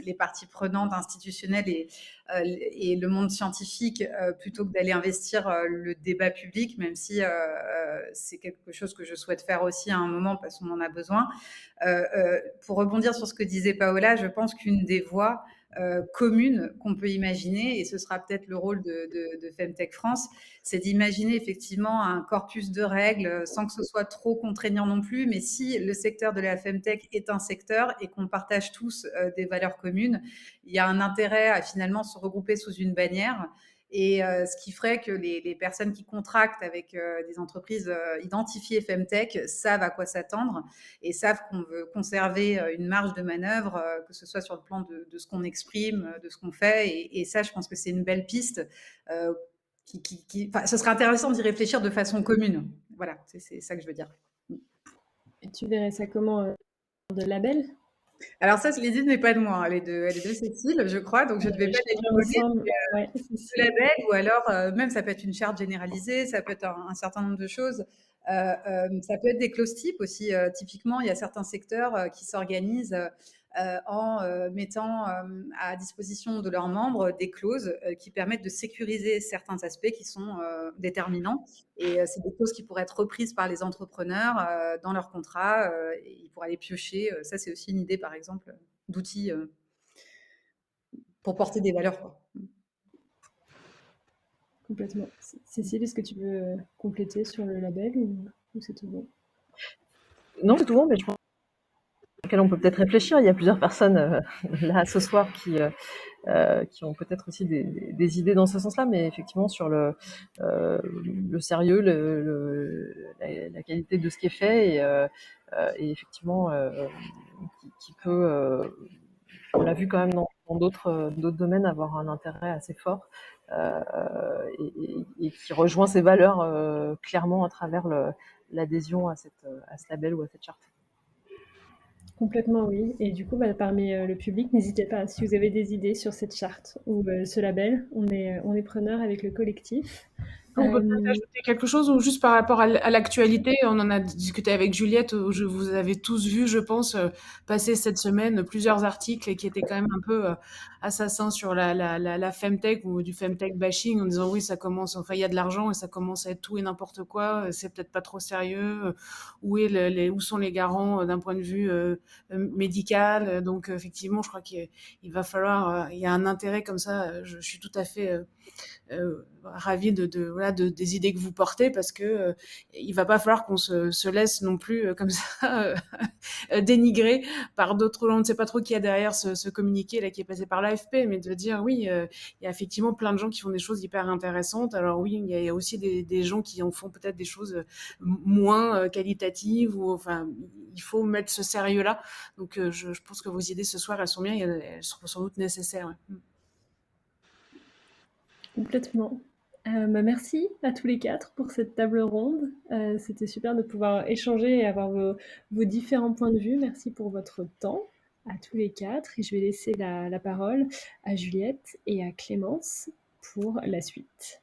les parties prenantes institutionnelles et le monde scientifique plutôt que d'aller investir le débat public, même si c'est quelque chose que je souhaite faire aussi à un moment parce qu'on en a besoin. Pour rebondir sur ce que disait Paola, je pense qu'une des voies communes qu'on peut imaginer, et ce sera peut-être le rôle de Femtech France, c'est d'imaginer effectivement un corpus de règles sans que ce soit trop contraignant non plus, mais si le secteur de la Femtech est un secteur et qu'on partage tous des valeurs communes, il y a un intérêt à finalement se regrouper sous une bannière. Et ce qui ferait que les personnes qui contractent avec des entreprises identifiées Femtech savent à quoi s'attendre et savent qu'on veut conserver une marge de manœuvre, que ce soit sur le plan de ce qu'on exprime, de ce qu'on fait. Et ça, je pense que c'est une belle piste. Ce serait intéressant d'y réfléchir de façon commune. Voilà, c'est ça que je veux dire. Et tu verrais ça comment de label? Alors ça, l'idée n'est pas de moi, elle est de Cécile, je crois, donc je ne vais pas la le label, ou alors même ça peut être une charte généralisée, ça peut être un certain nombre de choses. Ça peut être des clause types aussi. Typiquement, il y a certains secteurs qui s'organisent en mettant à disposition de leurs membres des clauses qui permettent de sécuriser certains aspects qui sont déterminants. Et c'est des clauses qui pourraient être reprises par les entrepreneurs dans leur contrat. Et ils pourraient aller piocher. Ça, c'est aussi une idée, par exemple, d'outils pour porter des valeurs, quoi. Complètement. Cécile, est-ce que tu veux compléter sur le label ou c'est tout bon? Non, c'est tout bon, mais je pense auquel on peut peut-être réfléchir. Il y a plusieurs personnes là ce soir qui ont peut-être aussi des idées dans ce sens-là, mais effectivement sur le sérieux, la qualité de ce qui est fait et effectivement qui peut, on l'a vu quand même dans d'autres domaines, avoir un intérêt assez fort et qui rejoint ces valeurs clairement à travers l'adhésion à ce label ou à cette charte. Complètement, oui. Et du coup, parmi le public, n'hésitez pas, si vous avez des idées sur cette charte ou ce label, on est preneur avec le collectif. On peut peut-être ajouter quelque chose ou juste par rapport à l'actualité, on en a discuté avec Juliette, où vous avez tous vu, je pense, passer cette semaine plusieurs articles qui étaient quand même un peu assassins sur la femtech ou du femtech bashing en disant oui, ça commence, enfin il y a de l'argent et ça commence à être tout et n'importe quoi, c'est peut-être pas trop sérieux, où sont les garants d'un point de vue médical, donc effectivement, je crois qu'il va falloir, il y a un intérêt comme ça, je suis tout à fait ravie des idées que vous portez parce que il va pas falloir qu'on se laisse non plus comme ça dénigrer par d'autres. On ne sait pas trop qui y a derrière ce communiqué là qui est passé par l'AFP, mais de dire oui, il y a effectivement plein de gens qui font des choses hyper intéressantes. Alors oui, il y a aussi des gens qui en font peut-être des choses moins qualitatives ou enfin il faut mettre ce sérieux là. Donc je pense que vos idées ce soir elles sont bien, elles seront sans doute nécessaires. Ouais. Complètement. Merci à tous les 4 pour cette table ronde. C'était super de pouvoir échanger et avoir vos différents points de vue. Merci pour votre temps à tous les 4 et je vais laisser la parole à Juliette et à Clémence pour la suite.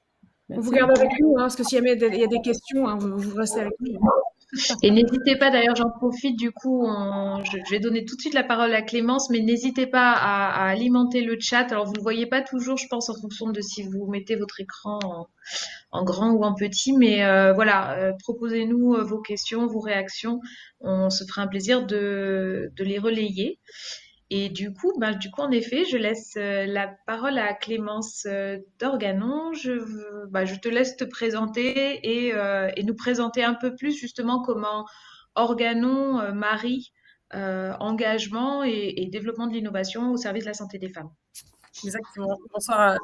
On vous garde avec nous, parce que s'il y a des questions, vous restez avec nous. Et n'hésitez pas, d'ailleurs, j'en profite, du coup, je vais donner tout de suite la parole à Clémence, mais n'hésitez pas à alimenter le chat. Alors, vous ne le voyez pas toujours, je pense, en fonction de si vous mettez votre écran en grand ou en petit, mais voilà, proposez-nous vos questions, vos réactions. On se fera un plaisir de les relayer. Et du coup, en effet, je laisse la parole à Clémence d'Organon. Je te laisse te présenter et nous présenter un peu plus justement comment Organon marie engagement et développement de l'innovation au service de la santé des femmes. Exactement. Bonsoir à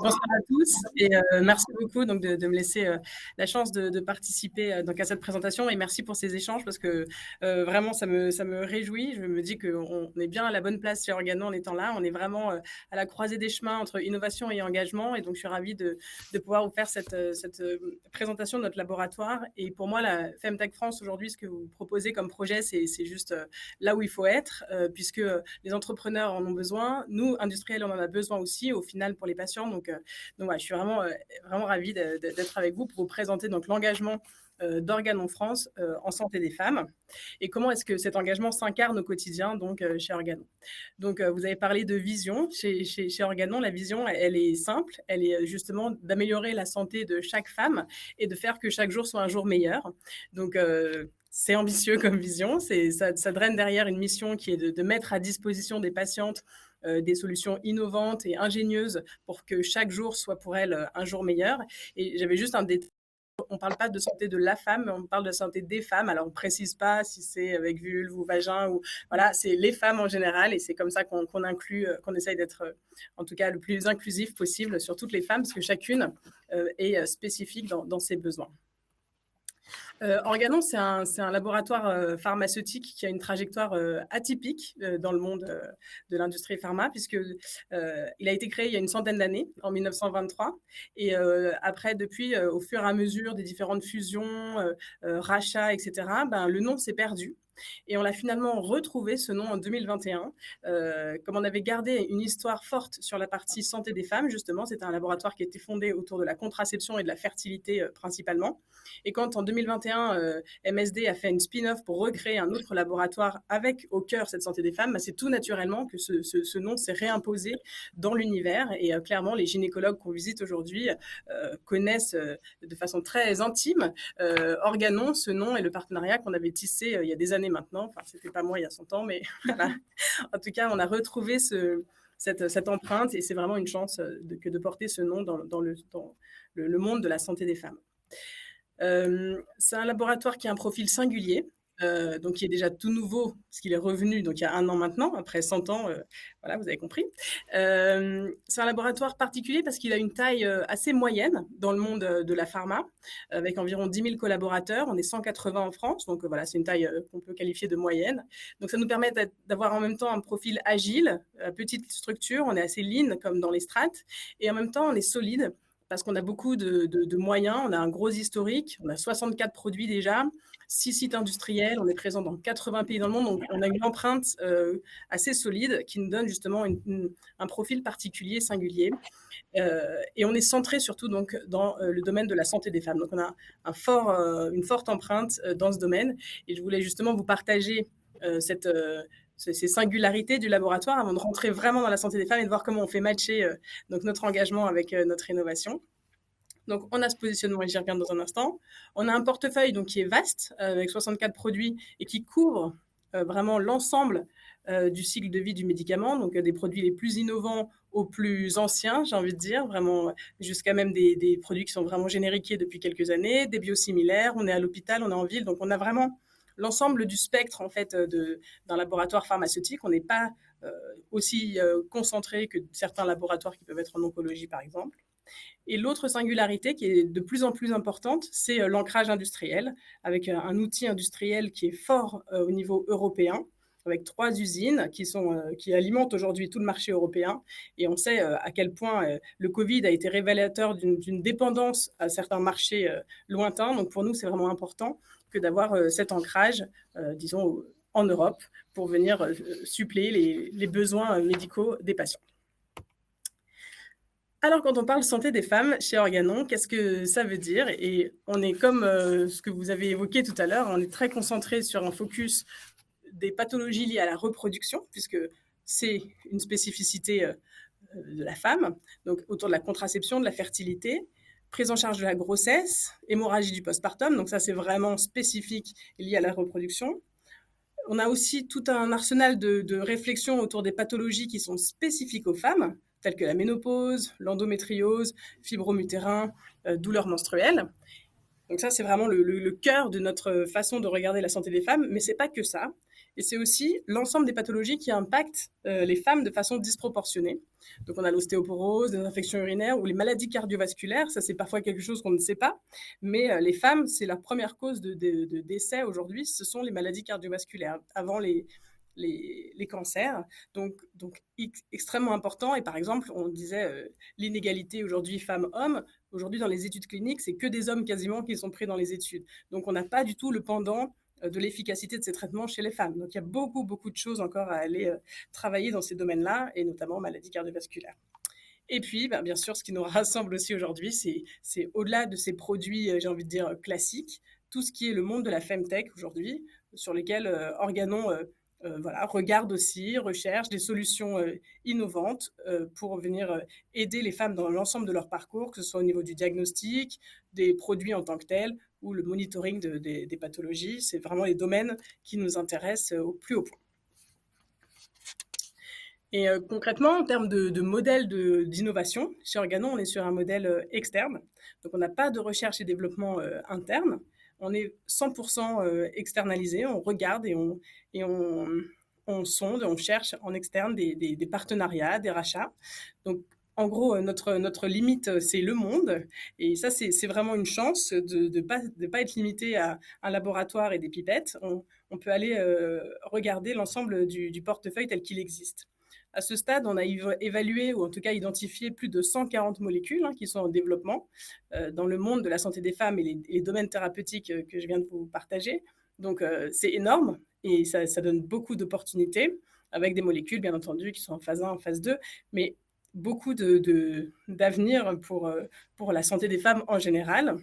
tous et merci beaucoup donc de me laisser la chance de participer donc à cette présentation et merci pour ces échanges parce que vraiment ça me réjouit. Je me dis qu'on est bien à la bonne place chez Organon en étant là. On est vraiment à la croisée des chemins entre innovation et engagement et donc je suis ravie de pouvoir vous faire cette présentation de notre laboratoire. Et pour moi, la Femtech France aujourd'hui, ce que vous proposez comme projet, c'est juste là où il faut être puisque les entrepreneurs en ont besoin, nous industriels on en a besoin aussi au final pour les patients. Donc voilà, je suis vraiment ravie d'être avec vous pour vous présenter donc l'engagement d'Organon France en santé des femmes et comment est-ce que cet engagement s'incarne au quotidien donc chez Organon. Donc vous avez parlé de vision chez Organon. La vision, elle est simple, elle est justement d'améliorer la santé de chaque femme et de faire que chaque jour soit un jour meilleur. Donc c'est ambitieux comme vision, ça draine derrière une mission qui est de mettre à disposition des patientes des solutions innovantes et ingénieuses pour que chaque jour soit pour elles un jour meilleur. Et j'avais juste un détail. On ne parle pas de santé de la femme, mais on parle de santé des femmes. Alors, on ne précise pas si c'est avec vulve ou vagin. Voilà, c'est les femmes en général. Et c'est comme ça qu'on inclut, qu'on essaye d'être, en tout cas, le plus inclusif possible sur toutes les femmes, parce que chacune est spécifique dans ses besoins. Organon, c'est un laboratoire pharmaceutique qui a une trajectoire atypique dans le monde de l'industrie pharma, puisqu'il a été créé il y a une centaine d'années, en 1923. Et après, depuis, au fur et à mesure des différentes fusions, rachats, etc., le nom s'est perdu. Et on l'a finalement retrouvé, ce nom, en 2021. Comme on avait gardé une histoire forte sur la partie santé des femmes, justement, c'était un laboratoire qui était fondé autour de la contraception et de la fertilité principalement. Et quand en 2021, MSD a fait une spin-off pour recréer un autre laboratoire avec au cœur cette santé des femmes, c'est tout naturellement que ce nom s'est réimposé dans l'univers. Et clairement, les gynécologues qu'on visite aujourd'hui connaissent de façon très intime Organon, ce nom et le partenariat qu'on avait tissé il y a des années maintenant. Enfin, c'était pas moi il y a 100 ans, mais voilà. En tout cas, on a retrouvé cette empreinte et c'est vraiment une chance que de porter ce nom dans le monde de la santé des femmes. C'est un laboratoire qui a un profil singulier, donc qui est déjà tout nouveau, parce qu'il est revenu donc il y a 1 an maintenant, après 100 ans, voilà, vous avez compris. C'est un laboratoire particulier parce qu'il a une taille assez moyenne dans le monde de la pharma, avec environ 10 000 collaborateurs. On est 180 en France, donc voilà, c'est une taille qu'on peut qualifier de moyenne. Donc ça nous permet d'avoir en même temps un profil agile, petite structure, on est assez lean comme dans les strates, et en même temps on est solide, parce qu'on a beaucoup de moyens, on a un gros historique, on a 64 produits déjà, 6 sites industriels, on est présent dans 80 pays dans le monde, donc on a une empreinte assez solide qui nous donne justement un profil particulier, singulier. Et on est centré surtout donc, dans le domaine de la santé des femmes. Donc on a une forte empreinte dans ce domaine. Et je voulais justement vous partager ces singularités du laboratoire avant de rentrer vraiment dans la santé des femmes et de voir comment on fait matcher donc notre engagement avec notre innovation. Donc, on a ce positionnement, et j'y reviens dans un instant. On a un portefeuille donc, qui est vaste, avec 64 produits et qui couvre vraiment l'ensemble du cycle de vie du médicament, donc des produits les plus innovants aux plus anciens, j'ai envie de dire, vraiment jusqu'à même des produits qui sont vraiment génériqués depuis quelques années, des biosimilaires, on est à l'hôpital, on est en ville, donc on a vraiment l'ensemble du spectre en fait d'un laboratoire pharmaceutique. On n'est pas aussi concentré que certains laboratoires qui peuvent être en oncologie par exemple. Et l'autre singularité qui est de plus en plus importante, c'est l'ancrage industriel, avec un outil industriel qui est fort au niveau européen, avec 3 usines qui alimentent aujourd'hui tout le marché européen. Et on sait à quel point le Covid a été révélateur d'une dépendance à certains marchés lointains. Donc pour nous, c'est vraiment important que d'avoir cet ancrage, disons, en Europe, pour venir suppléer les besoins médicaux des patients. Alors, quand on parle santé des femmes chez Organon, qu'est-ce que ça veut dire? Et on est comme ce que vous avez évoqué tout à l'heure, on est très concentré sur un focus des pathologies liées à la reproduction, puisque c'est une spécificité de la femme, donc autour de la contraception, de la fertilité, prise en charge de la grossesse, hémorragie du postpartum, donc ça c'est vraiment spécifique et lié à la reproduction. On a aussi tout un arsenal de réflexions autour des pathologies qui sont spécifiques aux femmes, telles que la ménopause, l'endométriose, fibrome utérin, douleurs menstruelles. Donc ça, c'est vraiment le cœur de notre façon de regarder la santé des femmes, mais c'est pas que ça. Et c'est aussi l'ensemble des pathologies qui impactent les femmes de façon disproportionnée. Donc on a l'ostéoporose, les infections urinaires ou les maladies cardiovasculaires. Ça, c'est parfois quelque chose qu'on ne sait pas. Mais les femmes, c'est la première cause de décès aujourd'hui. Ce sont les maladies cardiovasculaires avant les cancers, donc extrêmement important. Et par exemple, on disait l'inégalité aujourd'hui femmes-hommes. Aujourd'hui, dans les études cliniques, c'est que des hommes quasiment qui sont pris dans les études. Donc, on n'a pas du tout le pendant de l'efficacité de ces traitements chez les femmes. Donc, il y a beaucoup, beaucoup de choses encore à aller travailler dans ces domaines-là, et notamment maladies cardiovasculaires. Et puis, bien sûr, ce qui nous rassemble aussi aujourd'hui, c'est au-delà de ces produits, j'ai envie de dire, classiques, tout ce qui est le monde de la femtech aujourd'hui, sur lesquels Organon regarde aussi, recherche des solutions innovantes pour venir aider les femmes dans l'ensemble de leur parcours, que ce soit au niveau du diagnostic, des produits en tant que tels, ou le monitoring des pathologies. C'est vraiment les domaines qui nous intéressent au plus haut point. Et concrètement, en termes de modèle d'innovation, chez Organon, on est sur un modèle externe. Donc, on n'a pas de recherche et développement interne. On est 100% externalisé, on regarde et on sonde, on cherche en externe des partenariats, des rachats. Donc, en gros, notre limite, c'est le monde. Et ça, c'est vraiment une chance de pas être limité à un laboratoire et des pipettes. On peut aller regarder l'ensemble du portefeuille tel qu'il existe. À ce stade, on a évalué, ou en tout cas identifié, plus de 140 molécules qui sont en développement dans le monde de la santé des femmes et les domaines thérapeutiques que je viens de vous partager. Donc, c'est énorme. et ça donne beaucoup d'opportunités avec des molécules, bien entendu, qui sont en phase 1, en phase 2, mais beaucoup d'avenir pour la santé des femmes en général.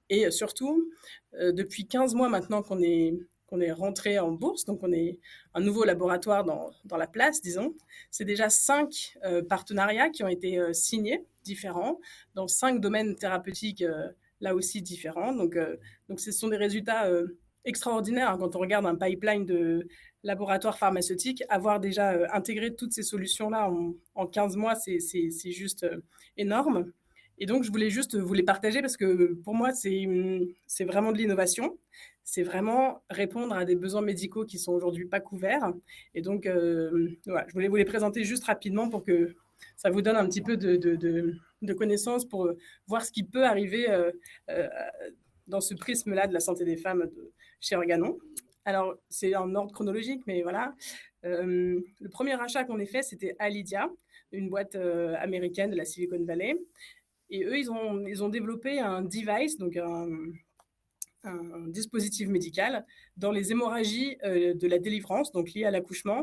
Et surtout, depuis 15 mois maintenant qu'on est rentré en bourse, donc on est un nouveau laboratoire dans la place, disons. C'est déjà 5 partenariats qui ont été signés, différents, dans 5 domaines thérapeutiques, là aussi différents. Donc ce sont des résultats extraordinaires, hein, quand on regarde un pipeline de laboratoires pharmaceutiques. Avoir déjà intégré toutes ces solutions-là en 15 mois, c'est juste énorme. Et donc, je voulais juste vous les partager parce que pour moi, c'est vraiment de l'innovation. C'est vraiment répondre à des besoins médicaux qui sont aujourd'hui pas couverts. Et donc, voilà, je voulais vous les présenter juste rapidement pour que ça vous donne un petit peu de connaissances pour voir ce qui peut arriver dans ce prisme-là de la santé des femmes chez Organon. Alors, c'est en ordre chronologique, mais voilà. Le premier achat qu'on ait fait, c'était Alidia, une boîte américaine de la Silicon Valley. Et eux, ils ont développé un device, donc un dispositif médical, dans les hémorragies de la délivrance, donc liées à l'accouchement.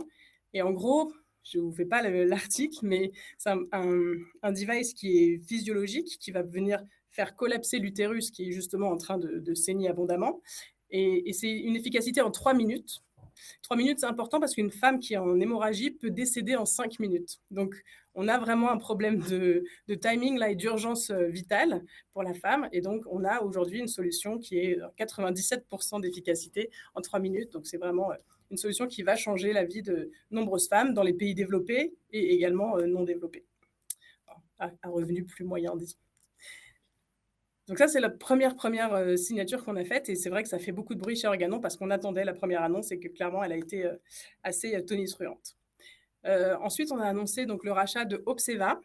Et en gros, je ne vous fais pas l'article, mais c'est un device qui est physiologique, qui va venir faire collapser l'utérus, qui est justement en train de saigner abondamment. Et c'est une efficacité en 3 minutes. 3 minutes, c'est important parce qu'une femme qui est en hémorragie peut décéder en 5 minutes. Donc, on a vraiment un problème de timing là, et d'urgence vitale pour la femme. Et donc, on a aujourd'hui une solution qui est 97% d'efficacité en 3 minutes. Donc, c'est vraiment une solution qui va changer la vie de nombreuses femmes dans les pays développés et également non développés, à revenus plus moyens, disons. Donc ça, c'est la première signature qu'on a faite, et c'est vrai que ça fait beaucoup de bruit chez Organon parce qu'on attendait la première annonce et que clairement, elle a été assez tonitruante. Ensuite, on a annoncé donc, le rachat de Obseva.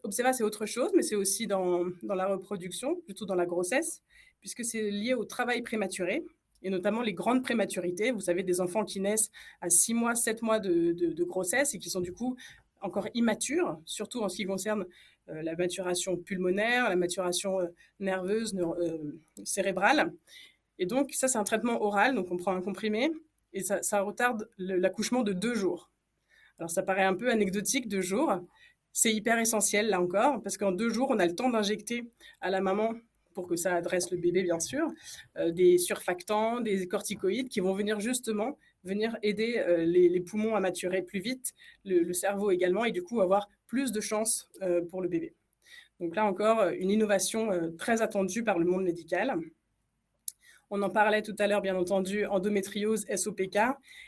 Obseva, c'est autre chose, mais c'est aussi dans la reproduction, plutôt dans la grossesse, puisque c'est lié au travail prématuré, et notamment les grandes prématurités. Vous savez, des enfants qui naissent à 6 mois, 7 mois de grossesse et qui sont du coup encore immatures, surtout en ce qui concerne la maturation pulmonaire, la maturation nerveuse, cérébrale. Et donc, ça, c'est un traitement oral, donc on prend un comprimé, et ça retarde l'accouchement de 2 jours. Alors, ça paraît un peu anecdotique, 2 jours. C'est hyper essentiel, là encore, parce qu'en 2 jours, on a le temps d'injecter à la maman, pour que ça adresse le bébé, bien sûr, des surfactants, des corticoïdes qui vont venir justement aider les poumons à maturer plus vite, le cerveau également, et du coup avoir plus de chances pour le bébé. Donc là encore, une innovation très attendue par le monde médical. On en parlait tout à l'heure, bien entendu, endométriose, SOPK,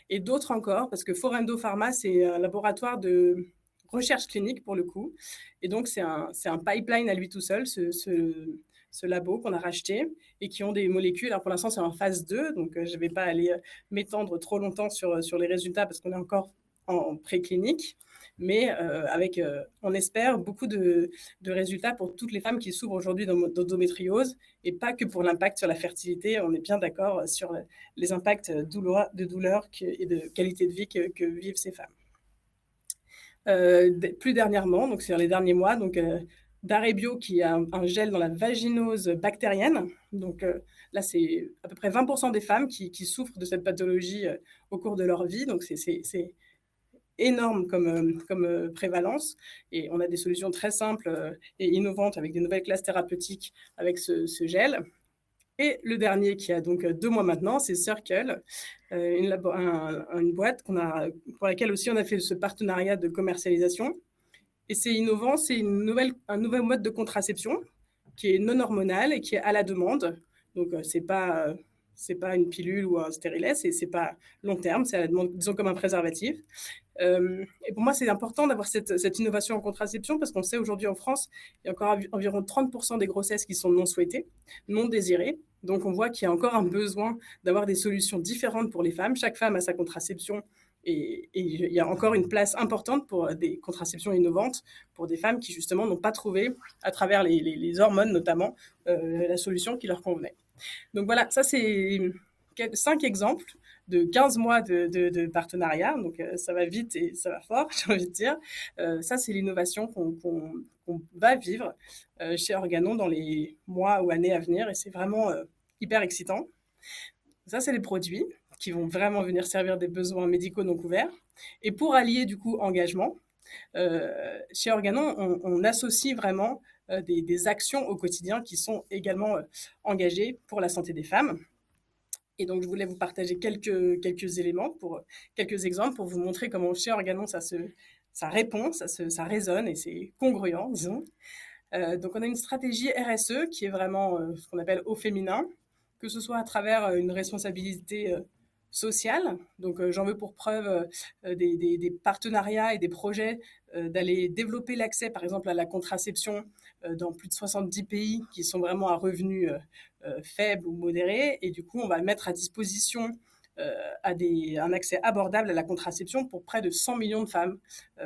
et d'autres encore, parce que Forendo Pharma, c'est un laboratoire de recherche clinique pour le coup. Et donc, c'est un pipeline à lui tout seul, ce labo qu'on a racheté, et qui ont des molécules. Alors pour l'instant, c'est en phase 2, donc je ne vais pas aller m'étendre trop longtemps sur les résultats parce qu'on est encore en préclinique, mais avec, on espère, beaucoup de résultats pour toutes les femmes qui souffrent aujourd'hui d'endométriose, et pas que pour l'impact sur la fertilité. On est bien d'accord sur les impacts de douleur et de qualité de vie que vivent ces femmes. Plus dernièrement, donc sur les derniers mois, donc Darebio, qui a un gel dans la vaginose bactérienne. Donc là, c'est à peu près 20% des femmes qui souffrent de cette pathologie au cours de leur vie. Donc c'est énorme comme prévalence. Et on a des solutions très simples et innovantes avec des nouvelles classes thérapeutiques avec ce gel. Et le dernier, qui a donc 2 mois maintenant, c'est Circle, une boîte pour laquelle aussi on a fait ce partenariat de commercialisation. Et c'est innovant, c'est un nouvel mode de contraception qui est non hormonal et qui est à la demande. Donc, c'est pas une pilule ou un stérilet, c'est pas long terme, c'est à la demande, disons comme un préservatif. Et pour moi, c'est important d'avoir cette innovation en contraception parce qu'on sait aujourd'hui en France, il y a encore environ 30% des grossesses qui sont non souhaitées, non désirées. Donc, on voit qu'il y a encore un besoin d'avoir des solutions différentes pour les femmes. Chaque femme a sa contraception. Et il y a encore une place importante pour des contraceptions innovantes, pour des femmes qui justement n'ont pas trouvé, à travers les hormones notamment, la solution qui leur convenait. Donc voilà, ça c'est 5 exemples de 15 mois de partenariat, donc ça va vite et ça va fort, j'ai envie de dire. Ça c'est l'innovation qu'on va vivre chez Organon dans les mois ou années à venir, et c'est vraiment hyper excitant. Ça c'est les produits qui vont vraiment venir servir des besoins médicaux non couverts. Et pour allier du coup engagement, chez Organon, on associe vraiment des actions au quotidien qui sont également engagées pour la santé des femmes. Et donc, je voulais vous partager quelques éléments, quelques exemples pour vous montrer comment chez Organon, ça répond, ça résonne et c'est congruent, disons. Donc, on a une stratégie RSE qui est vraiment ce qu'on appelle au féminin, que ce soit à travers une responsabilité sociale. Donc, j'en veux pour preuve des partenariats et des projets d'aller développer l'accès, par exemple, à la contraception dans plus de 70 pays qui sont vraiment à revenus faibles ou modérés. Et du coup, on va mettre à disposition un accès abordable à la contraception pour près de 100 millions de femmes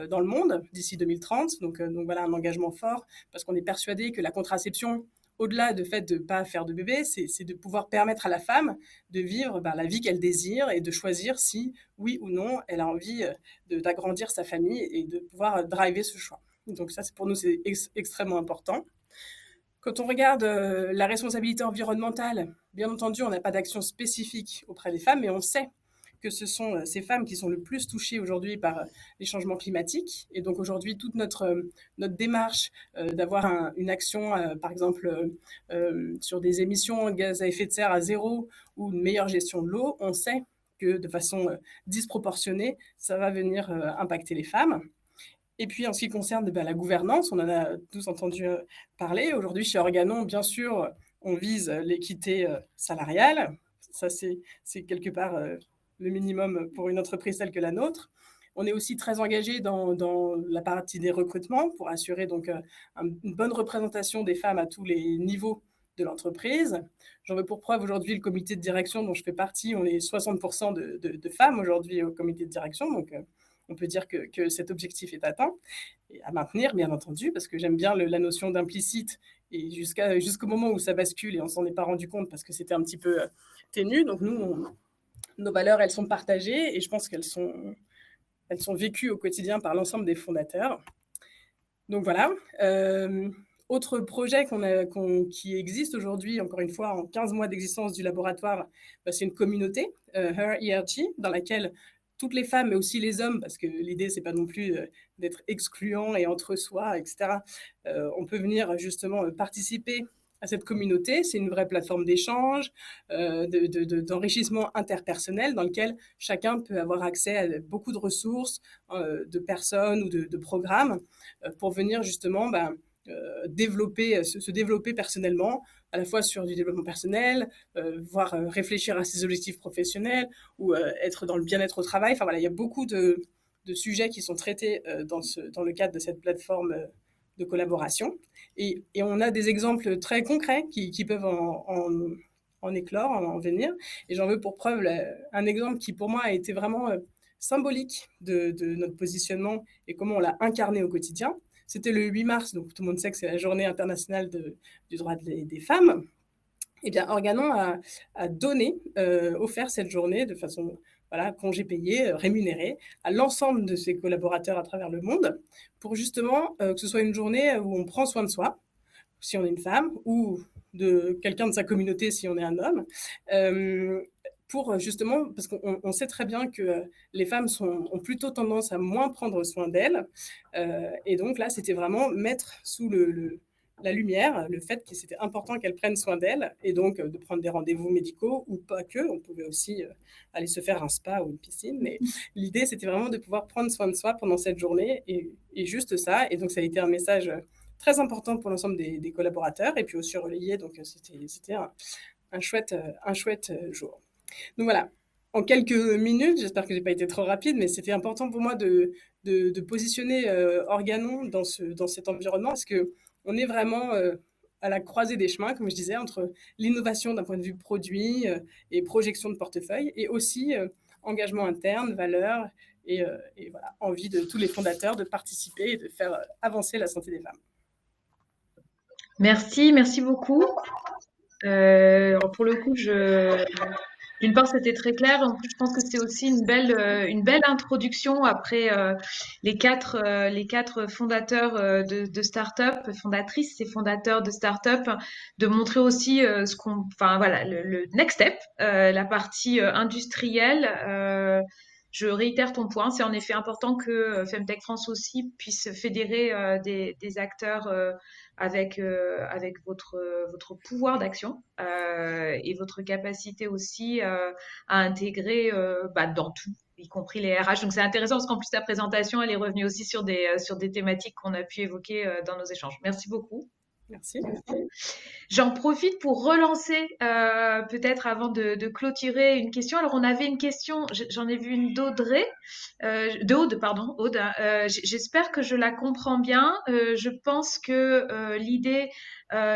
dans le monde d'ici 2030. Donc voilà un engagement fort parce qu'on est persuadé que la contraception, au-delà du fait de ne pas faire de bébé, c'est de pouvoir permettre à la femme de vivre la vie qu'elle désire et de choisir si, oui ou non, elle a envie d'agrandir sa famille et de pouvoir driver ce choix. Donc ça, pour nous, c'est extrêmement important. Quand on regarde la responsabilité environnementale, bien entendu, on n'a pas d'action spécifique auprès des femmes, mais on sait que ce sont ces femmes qui sont le plus touchées aujourd'hui par les changements climatiques. Et donc aujourd'hui, toute notre démarche d'avoir une action, par exemple, sur des émissions de gaz à effet de serre à zéro ou une meilleure gestion de l'eau, on sait que de façon disproportionnée, ça va venir impacter les femmes. Et puis, en ce qui concerne la gouvernance, on en a tous entendu parler. Aujourd'hui, chez Organon, bien sûr, on vise l'équité salariale. Ça, c'est quelque part le minimum pour une entreprise telle que la nôtre. On est aussi très engagé dans la partie des recrutements pour assurer donc une bonne représentation des femmes à tous les niveaux de l'entreprise. J'en veux pour preuve aujourd'hui le comité de direction dont je fais partie. On est 60% de femmes aujourd'hui au comité de direction. Donc, on peut dire que cet objectif est atteint et à maintenir, bien entendu, parce que j'aime bien la notion d'implicite et jusqu'au moment où ça bascule et on ne s'en est pas rendu compte parce que c'était un petit peu ténu. Donc nous, nos valeurs, elles sont partagées et je pense qu'elles sont vécues au quotidien par l'ensemble des fondateurs. Donc voilà. Autre projet qui existe aujourd'hui, encore une fois, en 15 mois d'existence du laboratoire, c'est une communauté, Her ERG, dans laquelle toutes les femmes, mais aussi les hommes, parce que l'idée, c'est pas non plus d'être excluant et entre soi, etc. On peut venir justement participer à cette communauté. C'est une vraie plateforme d'échange, d'enrichissement interpersonnel dans lequel chacun peut avoir accès à beaucoup de ressources, de personnes ou de programmes pour venir justement se développer personnellement, à la fois sur du développement personnel, voire réfléchir à ses objectifs professionnels ou être dans le bien-être au travail. Enfin voilà, il y a beaucoup de sujets qui sont traités dans le cadre de cette plateforme de collaboration. Et on a des exemples très concrets qui peuvent en éclore, en venir. Et j'en veux pour preuve un exemple qui pour moi a été vraiment symbolique de notre positionnement et comment on l'a incarné au quotidien. C'était le 8 mars, donc tout le monde sait que c'est la journée internationale du droit des femmes. Eh bien, Organon a donné, offert cette journée de façon congé payé, rémunéré, à l'ensemble de ses collaborateurs à travers le monde, pour justement que ce soit une journée où on prend soin de soi, si on est une femme, ou de quelqu'un de sa communauté si on est un homme, pour justement, parce qu'on sait très bien que les femmes ont plutôt tendance à moins prendre soin d'elles. Et donc là, c'était vraiment mettre sous la lumière le fait que c'était important qu'elles prennent soin d'elles et donc de prendre des rendez-vous médicaux ou pas que. On pouvait aussi aller se faire un spa ou une piscine. Mais l'idée, c'était vraiment de pouvoir prendre soin de soi pendant cette journée et juste ça. Et donc, ça a été un message très important pour l'ensemble des collaborateurs et puis aussi relayé. Donc, c'était un chouette jour. Donc voilà, en quelques minutes, j'espère que je n'ai pas été trop rapide, mais c'était important pour moi de positionner Organon dans cet environnement parce qu'on est vraiment à la croisée des chemins, comme je disais, entre l'innovation d'un point de vue produit et projection de portefeuille et aussi engagement interne, valeurs et voilà, envie de tous les fondateurs de participer et de faire avancer la santé des femmes. Merci beaucoup. Alors pour le coup, D'une part, c'était très clair. En plus, je pense que c'est aussi une belle introduction après les quatre fondateurs de start-up, fondatrices et fondateurs de start-up, de montrer aussi enfin voilà, le next step, la partie industrielle. Je réitère ton point, c'est en effet important que Femtech France aussi puisse fédérer des acteurs avec votre pouvoir d'action et votre capacité aussi à intégrer dans tout, y compris les RH. Donc c'est intéressant parce qu'en plus ta présentation, elle est revenue aussi sur des thématiques qu'on a pu évoquer dans nos échanges. Merci beaucoup. Merci. J'en profite pour relancer, peut-être avant de clôturer, une question. Alors, on avait une question, j'en ai vu une d'Audrey, d'Aude, pardon, Aude. J'espère que je la comprends bien. Je pense que l'idée,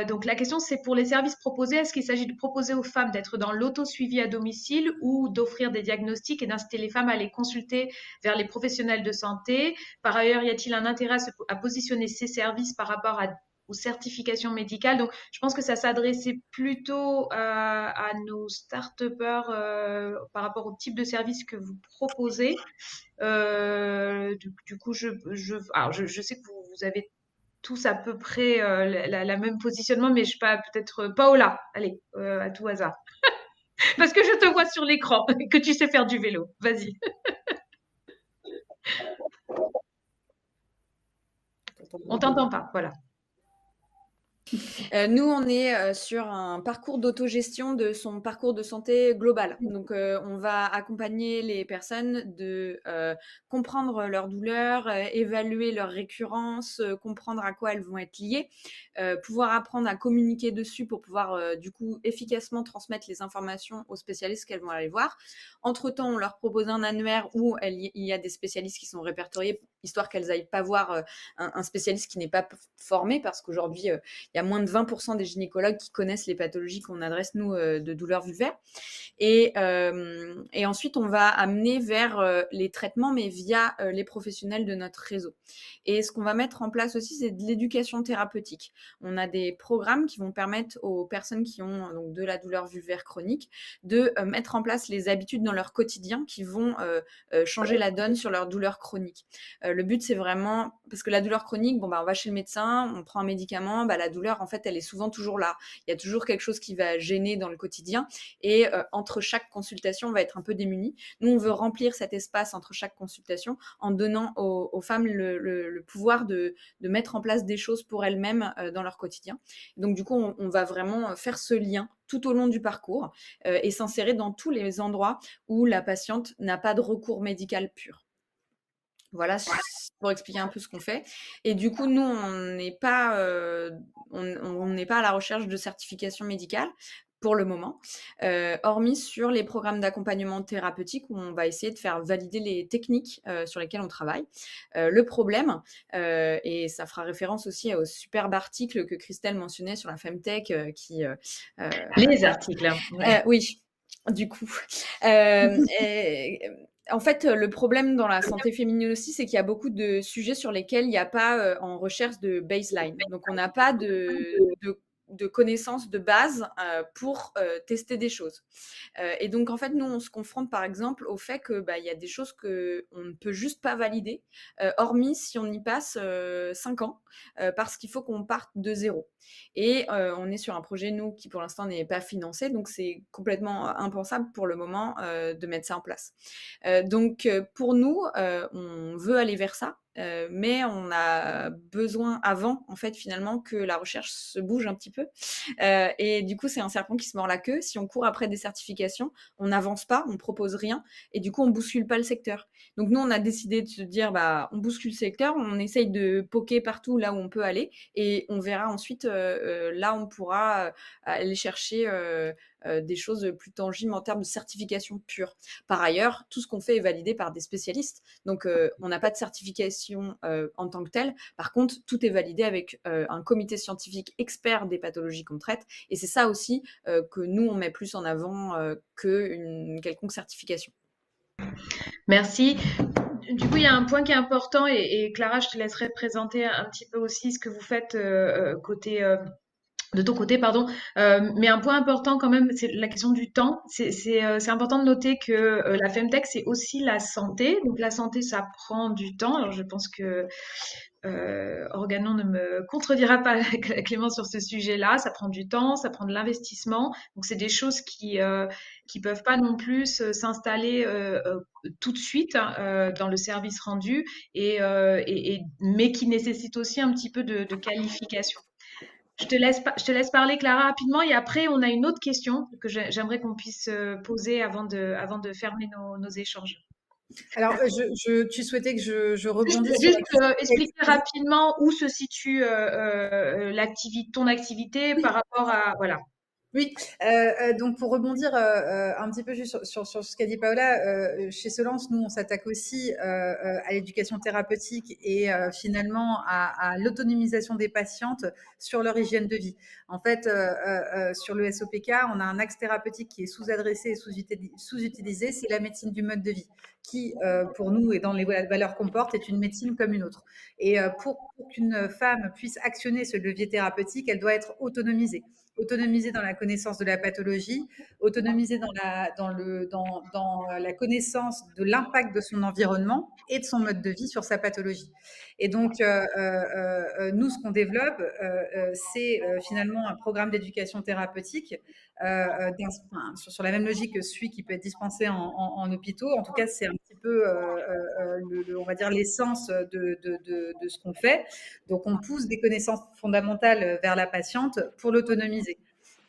donc la question, c'est pour les services proposés, est-ce qu'il s'agit de proposer aux femmes d'être dans l'auto-suivi à domicile ou d'offrir des diagnostics et d'inciter les femmes à les consulter vers les professionnels de santé? Par ailleurs, y a-t-il un intérêt à positionner ces services par rapport aux certifications médicales? Donc, je pense que ça s'adressait plutôt à nos start-upers par rapport au type de service que vous proposez. Du coup, je sais que vous avez tous à peu près la même positionnement, mais je sais pas, peut-être Paola, allez, à tout hasard. Parce que je te vois sur l'écran, que tu sais faire du vélo. Vas-y. On t'entend pas, voilà. Nous, on est sur un parcours d'autogestion de son parcours de santé global. Donc, on va accompagner les personnes de comprendre leurs douleurs, évaluer leur récurrence, comprendre à quoi elles vont être liées, pouvoir apprendre à communiquer dessus pour pouvoir du coup efficacement transmettre les informations aux spécialistes qu'elles vont aller voir. Entre-temps, on leur propose un annuaire où il y a des spécialistes qui sont répertoriés, histoire qu'elles n'aillent pas voir un spécialiste qui n'est pas formé, parce qu'aujourd'hui, il y a moins de 20% des gynécologues qui connaissent les pathologies qu'on adresse, nous, de douleurs vulvaires. Et ensuite, on va amener vers les traitements, mais via les professionnels de notre réseau. Et ce qu'on va mettre en place aussi, c'est de l'éducation thérapeutique. On a des programmes qui vont permettre aux personnes qui ont donc de la douleur vulvaire chronique de mettre en place les habitudes dans leur quotidien qui vont changer la donne sur leur douleur chronique. Le but, c'est vraiment, parce que la douleur chronique, on va chez le médecin, on prend un médicament, la douleur, en fait, elle est souvent toujours là. Il y a toujours quelque chose qui va gêner dans le quotidien, et entre chaque consultation, on va être un peu démunis. Nous, on veut remplir cet espace entre chaque consultation en donnant aux femmes le pouvoir de mettre en place des choses pour elles-mêmes dans leur quotidien. Donc, du coup, on va vraiment faire ce lien tout au long du parcours et s'insérer dans tous les endroits où la patiente n'a pas de recours médical pur. Voilà, pour expliquer un peu ce qu'on fait. Et du coup, nous, on n'est pas à la recherche de certification médicale pour le moment, hormis sur les programmes d'accompagnement thérapeutique où on va essayer de faire valider les techniques sur lesquelles on travaille. Le problème, et ça fera référence aussi au superbe article que Christelle mentionnait sur la Femtech Les articles. Ouais. Oui, du coup. En fait, le problème dans la santé féminine aussi, c'est qu'il y a beaucoup de sujets sur lesquels il n'y a pas en recherche de baseline. Donc, on n'a pas de connaissances de base pour tester des choses. Et donc, en fait, nous, on se confronte, par exemple, au fait que il y a des choses qu'on ne peut juste pas valider, hormis si on y passe 5 ans, parce qu'il faut qu'on parte de zéro. Et on est sur un projet, nous, qui pour l'instant n'est pas financé, donc c'est complètement impensable pour le moment de mettre ça en place. Donc pour nous, on veut aller vers ça, mais on a besoin avant, en fait, finalement, que la recherche se bouge un petit peu. Et du coup, c'est un serpent qui se mord la queue. Si on court après des certifications, on n'avance pas, on propose rien, et du coup, on bouscule pas le secteur. Donc nous, on a décidé de se dire, on bouscule le secteur, on essaye de poker partout là où on peut aller, et on verra ensuite là on pourra aller chercher des choses plus tangibles en termes de certification pure. Par ailleurs, tout ce qu'on fait est validé par des spécialistes. Donc, on n'a pas de certification en tant que telle. Par contre, tout est validé avec un comité scientifique expert des pathologies qu'on traite. Et c'est ça aussi que nous, on met plus en avant qu'une quelconque certification. Merci. Du coup, il y a un point qui est important et Clara, je te laisserai présenter un petit peu aussi ce que vous faites côté de ton côté, pardon. Mais un point important quand même, c'est la question du temps. C'est important de noter que la Femtech, c'est aussi la santé. Donc la santé, ça prend du temps. Alors je pense que Organon ne me contredira pas, Clément, sur ce sujet-là. Ça prend du temps, ça prend de l'investissement. Donc c'est des choses qui peuvent pas non plus s'installer tout de suite dans le service rendu, mais qui nécessitent aussi un petit peu de qualification. Je te laisse parler, Clara, rapidement, et après, on a une autre question que j'aimerais qu'on puisse poser avant de fermer nos échanges. Alors, tu souhaitais que je rebondisse sur Juste la question. expliquer rapidement où se situe ton activité par rapport à... Voilà. Oui, donc pour rebondir un petit peu juste sur ce qu'a dit Paola, chez Solence, nous, on s'attaque aussi à l'éducation thérapeutique et finalement à l'autonomisation des patientes sur leur hygiène de vie. En fait, sur le SOPK, on a un axe thérapeutique qui est sous-adressé et sous-utilisé, c'est la médecine du mode de vie, qui, pour nous et dans les valeurs qu'on porte, est une médecine comme une autre. Et pour qu'une femme puisse actionner ce levier thérapeutique, elle doit être autonomisée dans la connaissance de la pathologie, autonomisée dans la connaissance de l'impact de son environnement et de son mode de vie sur sa pathologie. Et donc, nous, ce qu'on développe, c'est finalement un programme d'éducation thérapeutique sur la même logique que celui qui peut être dispensé en hôpitaux. En tout cas, c'est un petit peu, on va dire, l'essence de ce qu'on fait. Donc, on pousse des connaissances fondamentales vers la patiente pour l'autonomiser,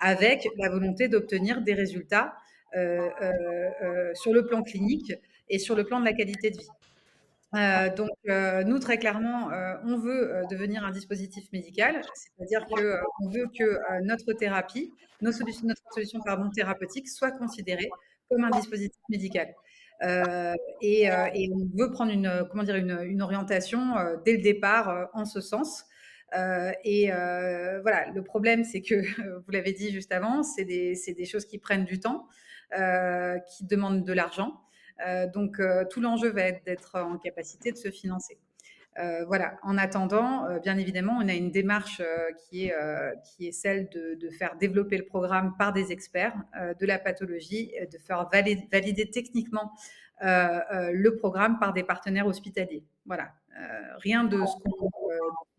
avec la volonté d'obtenir des résultats sur le plan clinique et sur le plan de la qualité de vie. Donc, nous, très clairement, on veut devenir un dispositif médical, c'est-à-dire qu'on veut que notre thérapie, notre solution thérapeutique soit considérée comme un dispositif médical. Et on veut prendre une orientation dès le départ en ce sens. Voilà, le problème, c'est que, vous l'avez dit juste avant, c'est des choses qui prennent du temps, qui demandent de l'argent. Donc, tout l'enjeu va être d'être en capacité de se financer. Voilà. En attendant, bien évidemment, on a une démarche qui est celle de faire développer le programme par des experts de la pathologie, de faire valider techniquement le programme par des partenaires hospitaliers. Voilà. Rien de ce qu'on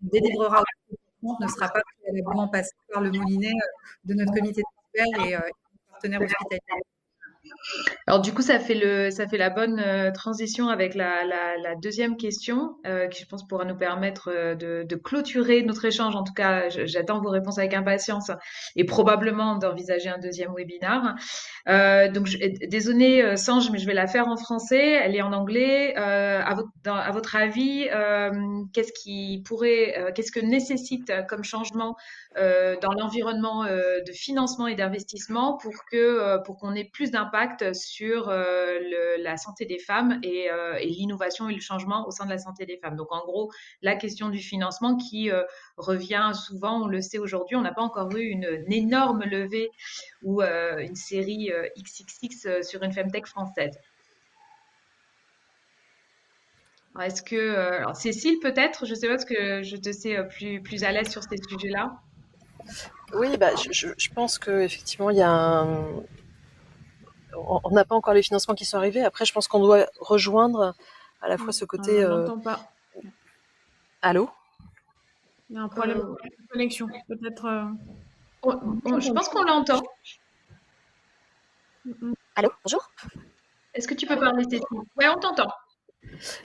délivrera ne sera pas préalablement passé par le moulinet de notre comité d'experts et des partenaires hospitaliers. Alors du coup, ça fait la bonne transition avec la deuxième question, qui je pense pourra nous permettre de clôturer notre échange. En tout cas, j'attends vos réponses avec impatience et probablement d'envisager un deuxième webinaire. Donc, désolée Sange, mais je vais la faire en français. Elle est en anglais. À votre avis, qu'est-ce que nécessite comme changement dans l'environnement de financement et d'investissement pour qu'on ait plus d'impact sur la santé des femmes et l'innovation et le changement au sein de la santé des femmes. Donc en gros, la question du financement qui revient souvent, on le sait aujourd'hui, on n'a pas encore eu une énorme levée ou une série XXX sur une Femtech française. Alors, Cécile peut-être, je sais pas, parce que je te sais plus à l'aise sur ces sujets-là. Oui, je pense qu'effectivement, il y a on n'a pas encore les financements qui sont arrivés. Après, je pense qu'on doit rejoindre à la fois ce côté... On n'entend pas. Allô ? Il y a un problème de connexion, peut-être... Je pense qu'on l'entend. Allô, bonjour ? Est-ce que tu peux parler, Cécile ? Oui, on t'entend.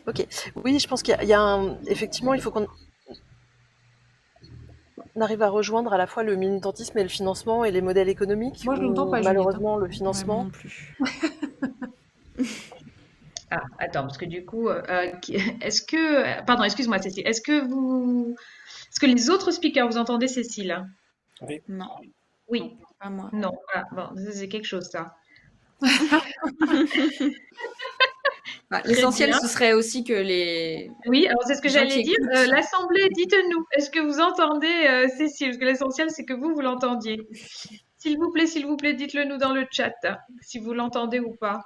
Ok. Oui, je pense qu'il y a effectivement, il faut qu'on arrive à rejoindre à la fois le militantisme et le financement et les modèles économiques. Moi, je n'entends pas, malheureusement, le financement... Ouais, non plus. Ah, attends, parce que du coup, pardon, excuse-moi, Cécile. Est-ce que les autres speakers, vous entendez Cécile ? Oui. Non. Oui. Non, pas moi. Non. Ah, bon, c'est quelque chose, ça. L'essentiel, ce serait aussi que les... Oui, alors c'est ce que gens j'allais qui dire. écoutent. L'Assemblée, dites-nous, est-ce que vous entendez Cécile ? Parce que l'essentiel, c'est que vous l'entendiez. S'il vous plaît, dites-le nous dans le chat, hein, si vous l'entendez ou pas.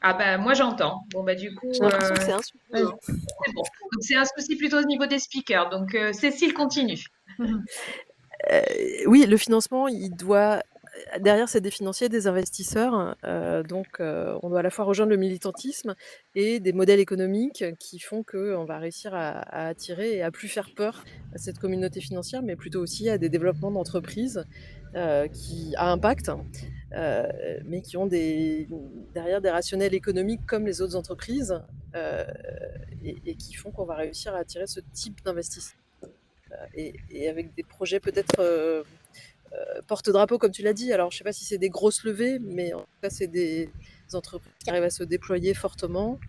Ah ben, moi, j'entends. Bon, bah du coup... J'ai l'impression que c'est un souci. C'est bon. Donc, c'est un souci plutôt au niveau des speakers. Donc, Cécile, continue. Oui, le financement, derrière, c'est des financiers, des investisseurs. Donc, on doit à la fois rejoindre le militantisme et des modèles économiques qui font qu'on va réussir à attirer et à plus faire peur à cette communauté financière, mais plutôt aussi à des développements d'entreprises qui à impact, mais qui ont derrière des rationnels économiques comme les autres entreprises, et qui font qu'on va réussir à attirer ce type d'investisseurs. Et avec des projets peut-être porte-drapeau, comme tu l'as dit. Alors, je ne sais pas si c'est des grosses levées, mais en tout cas, c'est des entreprises qui arrivent à se déployer fortement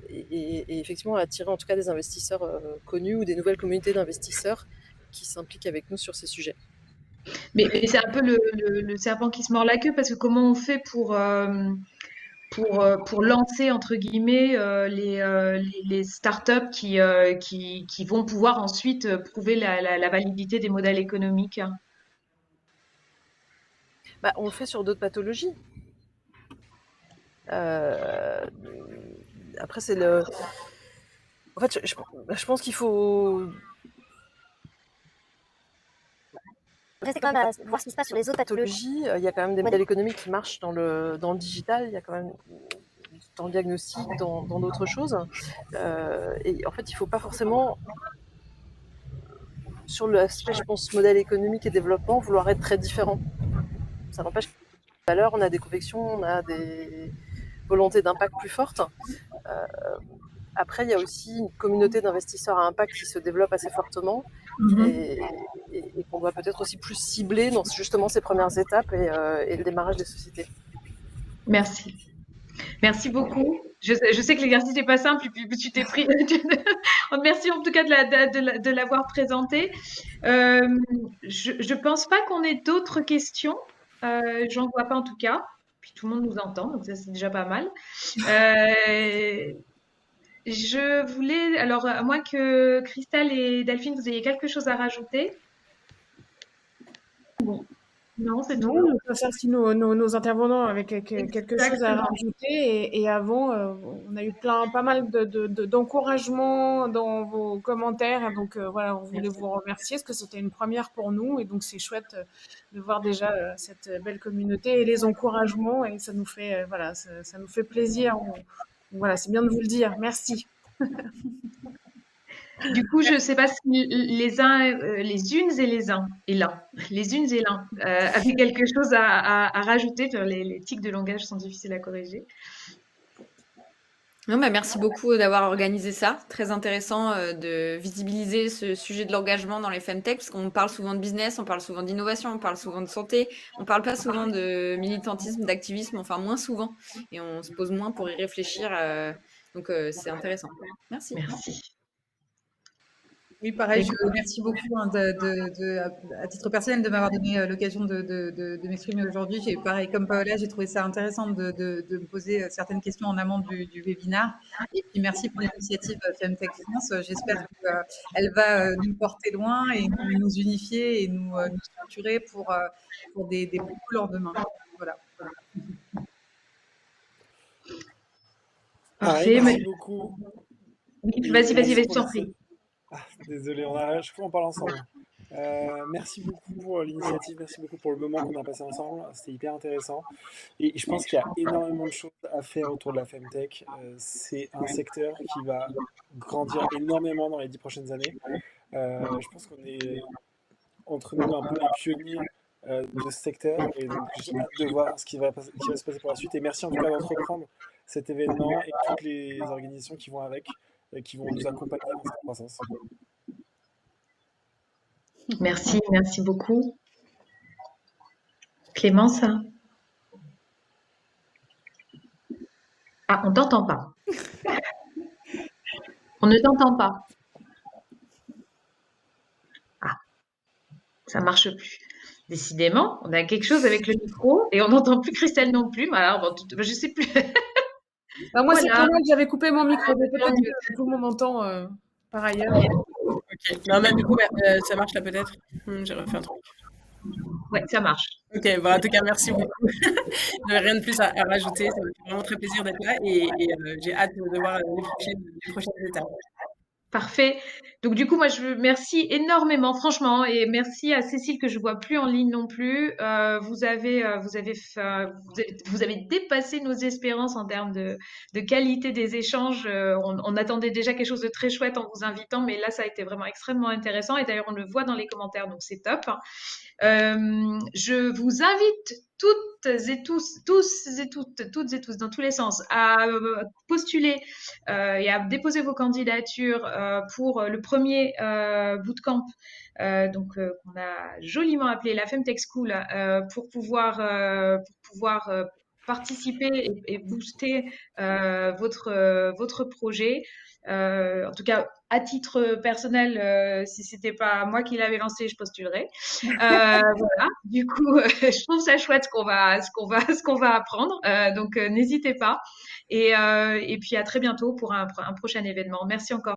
et effectivement à attirer en tout cas des investisseurs connus ou des nouvelles communautés d'investisseurs qui s'impliquent avec nous sur ces sujets. Mais c'est un peu le serpent qui se mord la queue, parce que comment on fait pour lancer, entre guillemets, les startups qui vont pouvoir ensuite prouver la validité des modèles économiques? On le fait sur d'autres pathologies. Après, c'est le... En fait, je pense qu'il faut... rester quand même à voir ce qui se passe sur les autres pathologies. Il y a quand même des modèles économiques qui marchent dans le digital. Il y a quand même dans le diagnostic, dans d'autres choses. Et en fait, il ne faut pas forcément, sur l'aspect, je pense, modèle économique et développement, vouloir être très différent. Ça n'empêche qu'à valeur, on a des convictions, on a des volontés d'impact plus fortes. Après, il y a aussi une communauté d'investisseurs à impact qui se développe assez fortement et qu'on doit peut-être aussi plus cibler dans justement ces premières étapes et le démarrage des sociétés. Merci. Merci beaucoup. Je sais que l'exercice n'est pas simple, puis tu t'es pris. Merci en tout cas de l'avoir présenté. Je ne pense pas qu'on ait d'autres questions. J'en vois pas en tout cas. Puis tout le monde nous entend, donc ça c'est déjà pas mal. Je voulais, alors à moins que Christelle et Delphine, vous ayez quelque chose à rajouter. Bon. Non, c'est tout. Non, on peut faire si nos intervenants avaient quelque chose à rajouter. Et avant, on a eu pas mal d'encouragements dans vos commentaires. Donc voilà, on voulait vous remercier parce que c'était une première pour nous. Et donc c'est chouette de voir déjà cette belle communauté et les encouragements. Et ça nous fait, voilà, ça nous fait plaisir. Voilà, c'est bien de vous le dire. Merci. Du coup, je ne sais pas si les unes et l'un avaient quelque chose à rajouter. Les tics de langage sont difficiles à corriger. Non, merci beaucoup d'avoir organisé ça. Très intéressant de visibiliser ce sujet de l'engagement dans les femtech, parce qu'on parle souvent de business, on parle souvent d'innovation, on parle souvent de santé, on parle pas souvent de militantisme, d'activisme, enfin moins souvent, et on se pose moins pour y réfléchir. Donc c'est intéressant. Merci. Merci. Oui, pareil, merci beaucoup à titre personnel de m'avoir donné l'occasion de m'exprimer aujourd'hui. Pareil, comme Paola, j'ai trouvé ça intéressant de me poser certaines questions en amont du webinaire. Et puis, merci pour l'initiative Femtech France. J'espère qu'elle va nous porter loin et nous unifier et nous structurer pour des plus beaux lendemains. Voilà. Parfait. Merci beaucoup. Oui, vas-y, je t'en prie. Désolé, chaque fois on parle ensemble. Merci beaucoup pour l'initiative, merci beaucoup pour le moment qu'on a passé ensemble, c'était hyper intéressant. Et je pense qu'il y a énormément de choses à faire autour de la Femtech. C'est un secteur qui va grandir énormément dans les 10 prochaines années. Je pense qu'on est entre nous un peu les pionniers de ce secteur, et donc j'ai hâte de voir ce qui va se passer pour la suite. Et merci en tout cas d'entreprendre cet événement et toutes les organisations qui vont avec, qui vont nous accompagner dans cette croissance. Merci beaucoup. Clémence? Ah, on ne t'entend pas. On ne t'entend pas. Ah, ça ne marche plus. Décidément, on a quelque chose avec le micro et on n'entend plus Christelle non plus. Alors, bon, je ne sais plus. Moi, c'est pour moi que j'avais coupé mon micro. Peut-être que tout le monde m'entend par ailleurs. Ok. Non, mais du coup, ça marche là peut-être. J'ai refait un truc. Ouais, ça marche. Ok, en tout cas, merci beaucoup. Je n'avais rien de plus à rajouter. Ça m'a fait vraiment très plaisir d'être là et j'ai hâte de voir les prochaines étapes. Parfait. Donc du coup, moi, merci énormément, franchement, et merci à Cécile que je vois plus en ligne non plus. Vous avez dépassé nos espérances en termes de qualité des échanges. On attendait déjà quelque chose de très chouette en vous invitant, mais là, ça a été vraiment extrêmement intéressant. Et d'ailleurs, on le voit dans les commentaires, donc c'est top. Je vous invite toutes et tous, dans tous les sens, à postuler et à déposer vos candidatures pour le premier bootcamp, qu'on a joliment appelé la Femtech School, pour pouvoir participer et booster votre projet. En tout cas, à titre personnel, si c'était pas moi qui l'avais lancé, je postulerais. Voilà. Du coup, je trouve ça chouette ce qu'on va apprendre. Donc, n'hésitez pas. Et puis à très bientôt pour un prochain événement. Merci encore.